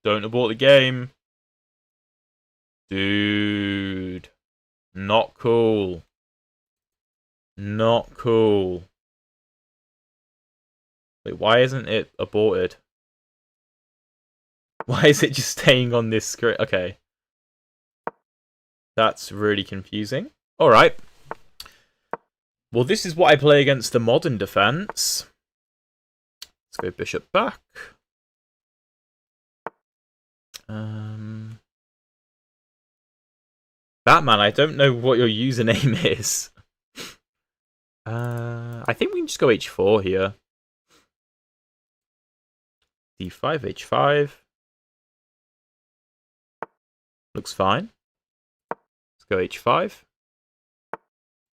Don't abort the game. Dude. Not cool. Not cool. Wait, why isn't it aborted? Why is it just staying on this screen? Okay. That's really confusing. Alright. Well, this is what I play against the modern defense. Let's go bishop back. Batman, I don't know what your username is. I think we can just go h4 here. d5, h5. Looks fine. Let's go h5.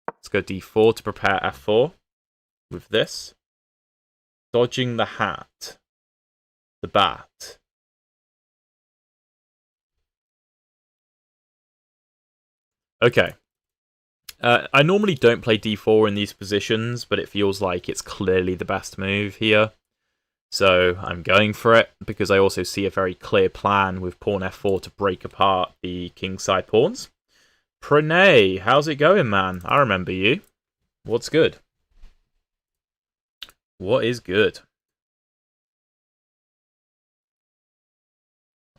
Let's go d4 to prepare f4 with this. Dodging the hat. The bat. Okay. I normally don't play d4 in these positions, but it feels like it's clearly the best move here. So I'm going for it, because I also see a very clear plan with pawn f4 to break apart the kingside pawns. Pranay, how's it going, man? I remember you. What's good? What is good?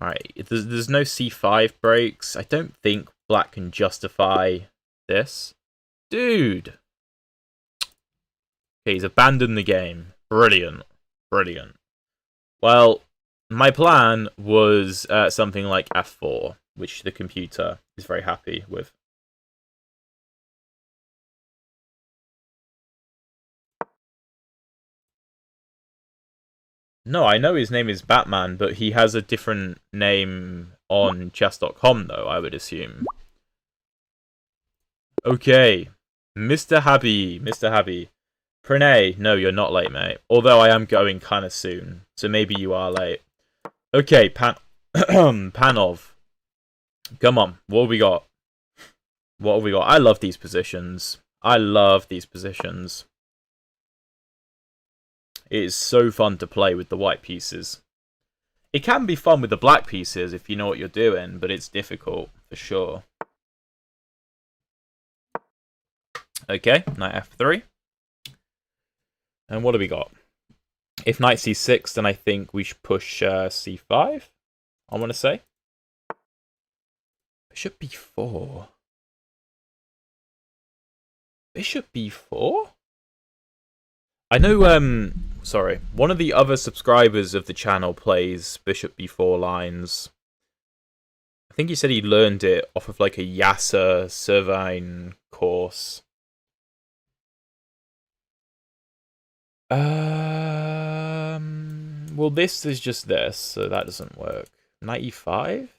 Alright, there's no c5 breaks. I don't think black can justify this. Dude! Okay, he's abandoned the game. Brilliant. Brilliant. Well, my plan was something like f4, which the computer is very happy with. No, I know his name is Batman, but he has a different name on chess.com, though, I would assume. Okay. Mr. Habby. Pranay, no, you're not late, mate. Although I am going kind of soon, so maybe you are late. Okay, Panov. Come on, what have we got? What have we got? I love these positions. It is so fun to play with the white pieces. It can be fun with the black pieces if you know what you're doing, but it's difficult, for sure. Okay, knight f3. And what do we got? If knight c6, then I think we should push c5, I want to say. Bishop b4. Bishop b4? I know, sorry, one of the other subscribers of the channel plays bishop b4 lines. I think he said he learned it off of like a Yasser Servine course. Well, this is just this, so that doesn't work. 95?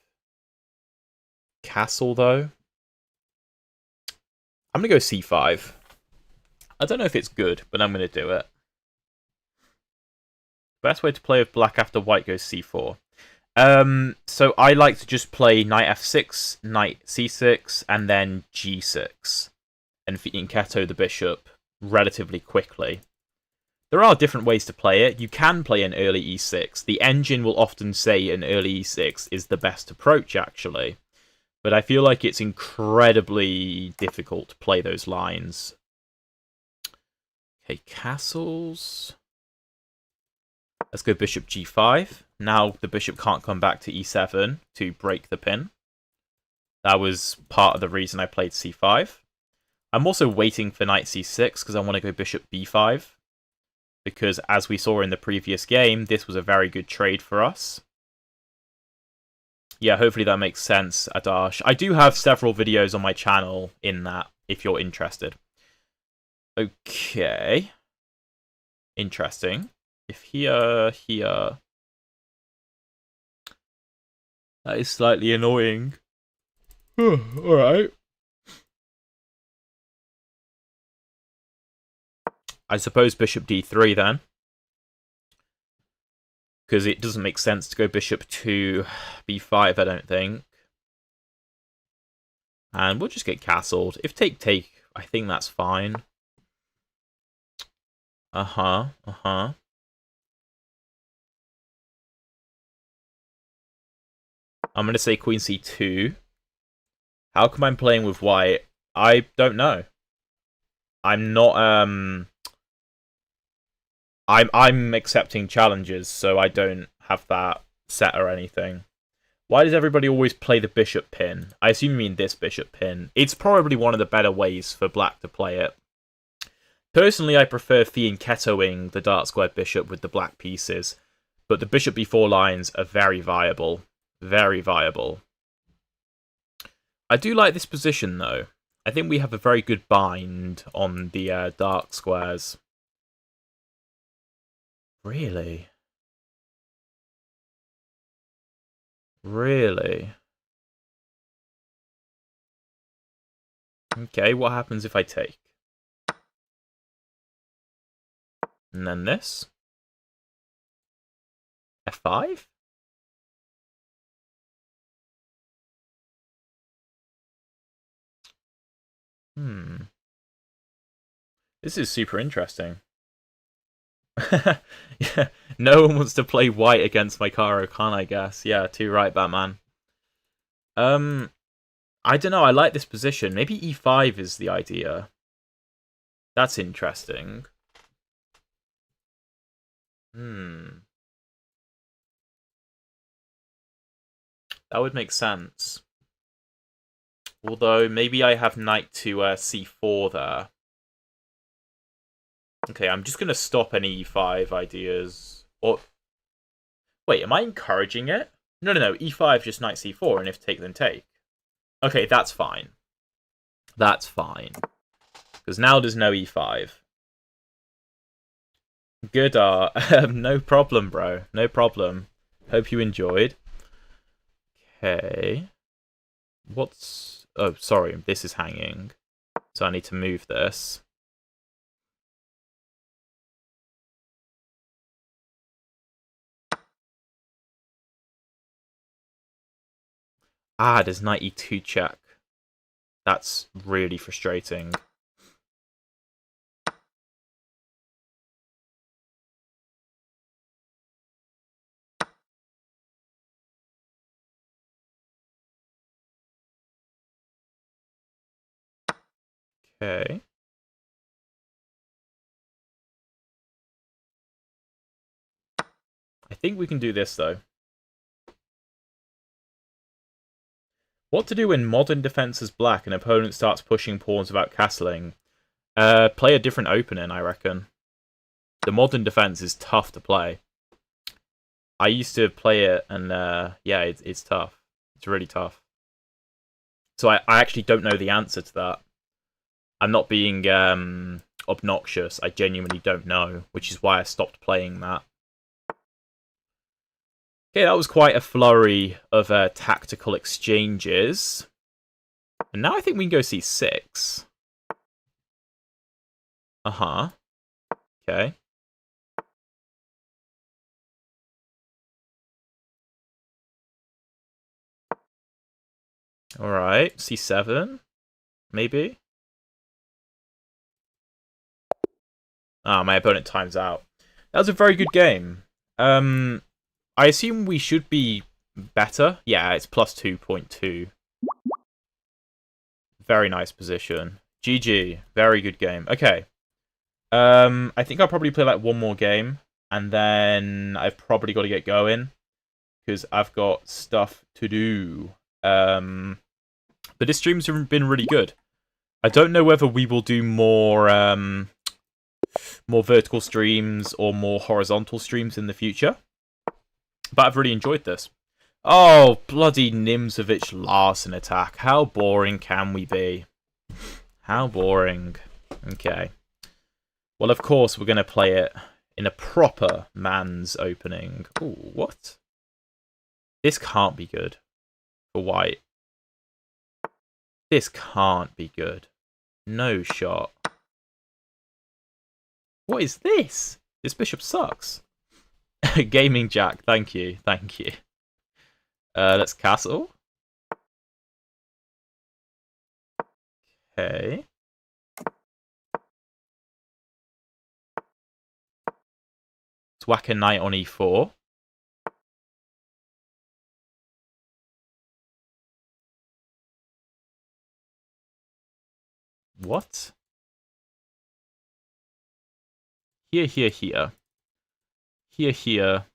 Castle, though. I'm going to go c5. I don't know if it's good, but I'm going to do it. Best way to play with black after white goes c4. So I like to just play knight f6, knight c6, and then g6. And fianchetto the bishop relatively quickly. There are different ways to play it. You can play an early e6. The engine will often say an early e6 is the best approach, actually. But I feel like it's incredibly difficult to play those lines. Okay, castles. Let's go bishop g5. Now the bishop can't come back to e7 to break the pin. That was part of the reason I played c5. I'm also waiting for knight c6 because I want to go bishop b5. Because as we saw in the previous game, this was a very good trade for us. Yeah, hopefully that makes sense, Adash. I do have several videos on my channel in that, if you're interested. Okay. Interesting. If here... That is slightly annoying. Alright. I suppose bishop d3 then. Because it doesn't make sense to go bishop to b5, I don't think. And we'll just get castled. If take, I think that's fine. I'm going to say queen c2. How come I'm playing with white? I don't know. I'm not... I'm accepting challenges, so I don't have that set or anything. Why does everybody always play the bishop pin? I assume you mean this bishop pin. It's probably one of the better ways for black to play it. Personally, I prefer fianchettoing the dark squared bishop with the black pieces, but the bishop b4 lines are very viable. Very viable. I do like this position, though. I think we have a very good bind on the dark squares. Really? Really? Okay, what happens if I take? And then this? F5? This is super interesting. Yeah, no one wants to play white against my Caro Khan, I guess. Yeah, too right, Batman. I don't know, I like this position. Maybe e5 is the idea. That's interesting. That would make sense. Although, maybe I have knight to c4 there. Okay, I'm just going to stop any e5 ideas. Or wait, am I encouraging it? No, e5 just knight c4, and if take, then take. Okay, that's fine. That's fine. Because now there's no e5. Good, no problem, bro. No problem. Hope you enjoyed. Okay. What's... Oh, sorry, this is hanging. So I need to move this. Ah, there's knight e2 check. That's really frustrating. Okay. I think we can do this, though. What to do when modern defense is black and opponent starts pushing pawns without castling? Play a different opening, I reckon. The modern defense is tough to play. I used to play it, and yeah, it's tough. It's really tough. So I actually don't know the answer to that. I'm not being obnoxious. I genuinely don't know, which is why I stopped playing that. Okay, that was quite a flurry of tactical exchanges. And now I think we can go c6. Uh-huh. Okay. Alright, c7. Maybe? Ah, my opponent times out. That was a very good game. I assume we should be better. Yeah, it's plus 2.2. Very nice position. GG. Very good game. Okay. I think I'll probably play like one more game, and then I've probably got to get going because I've got stuff to do. But this stream's been really good. I don't know whether we will do more more vertical streams or more horizontal streams in the future, but I've really enjoyed this. Oh, bloody Nimzovich Larson attack. How boring can we be? How boring. Okay. Well, of course, we're going to play it in a proper man's opening. Ooh, what? This can't be good for white. This can't be good. No shot. What is this? This bishop sucks. Gaming Jack, thank you. Thank you. Let's castle. Okay. Let's whack a knight on e4. What? Here, here, here. Here, here.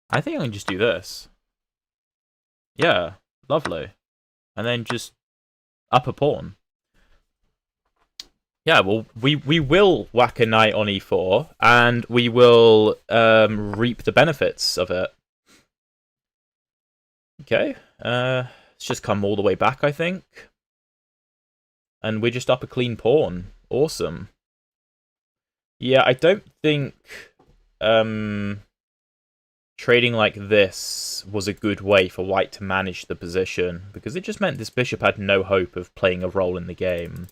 I think I can just do this. Yeah, lovely. And then just up a pawn. Yeah, well, we will whack a knight on e4, and we will reap the benefits of it. Okay, let's just come all the way back, I think. And we're just up a clean pawn. Awesome. Yeah, I don't think trading like this was a good way for white to manage the position, because it just meant this bishop had no hope of playing a role in the game,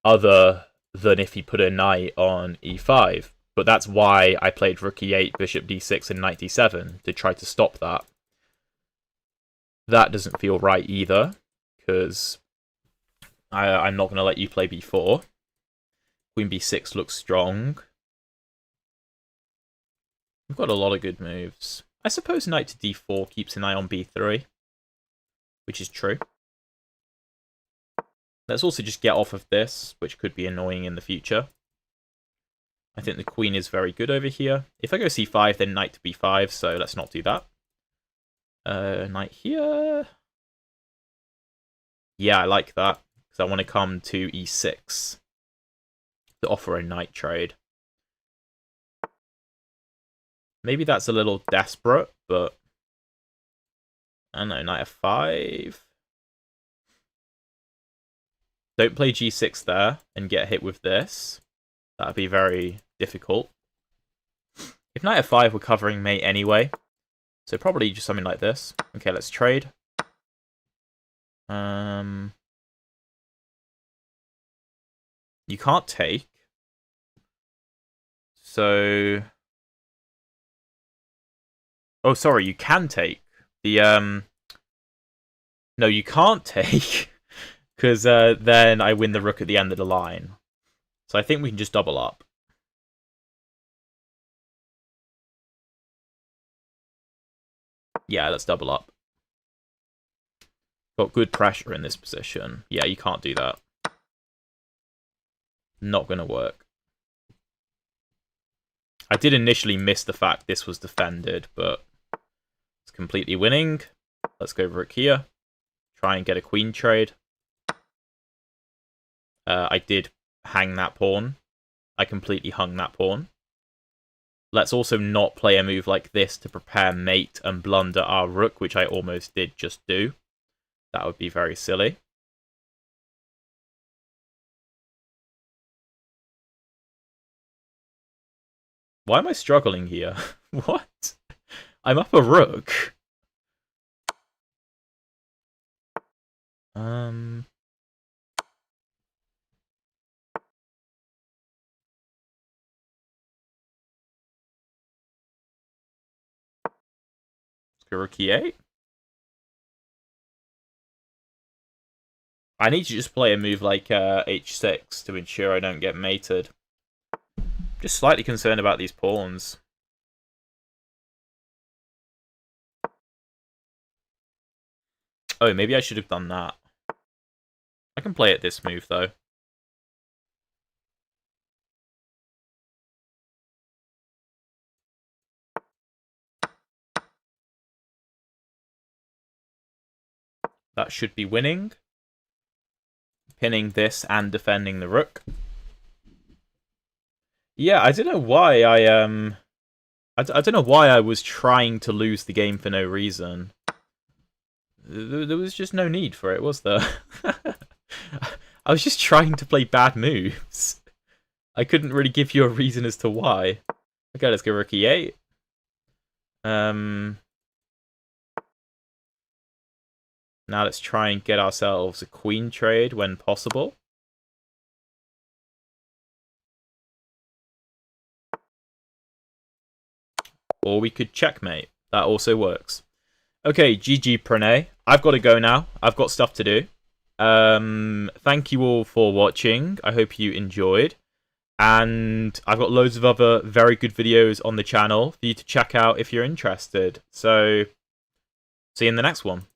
other than if he put a knight on e5. But that's why I played rook e8, bishop d6, and knight d7, to try to stop that. That doesn't feel right either, because I'm not going to let you play b4. Queen b6 looks strong. We've got a lot of good moves. I suppose knight to d4 keeps an eye on b3, which is true. Let's also just get off of this, which could be annoying in the future. I think the queen is very good over here. If I go c5, then knight to b5, so let's not do that. Knight here. Yeah, I like that, because I want to come to e6 to offer a knight trade. Maybe that's a little desperate, but I don't know, knight f5. Don't play g6 there and get hit with this. That would be very difficult. If knight f5, we're covering mate anyway. So probably just something like this. Okay, let's trade. You can't take. So... Oh, sorry, you can take. No, you can't take. Because then I win the rook at the end of the line. So I think we can just double up. Yeah, let's double up. Got good pressure in this position. Yeah, you can't do that. Not going to work. I did initially miss the fact this was defended, but it's completely winning. Let's go rook here. Try and get a queen trade. I did hang that pawn. I completely hung that pawn. Let's also not play a move like this to prepare mate and blunder our rook, which I almost did just do. That would be very silly. Why am I struggling here? What? I'm up a rook. Let's go rook e8. I need to just play a move like h6 to ensure I don't get mated. Just slightly concerned about these pawns. Oh, maybe I should have done that. I can play it this move, though. That should be winning. Pinning this and defending the rook. Yeah, I don't know why I don't know why I was trying to lose the game for no reason. There was just no need for it, was there? I was just trying to play bad moves. I couldn't really give you a reason as to why. Okay, let's go rook e8. Now let's try and get ourselves a queen trade when possible. Or we could checkmate. That also works. Okay, GG Pranay. I've got to go now. I've got stuff to do. Thank you all for watching. I hope you enjoyed. And I've got loads of other very good videos on the channel for you to check out if you're interested. So, see you in the next one.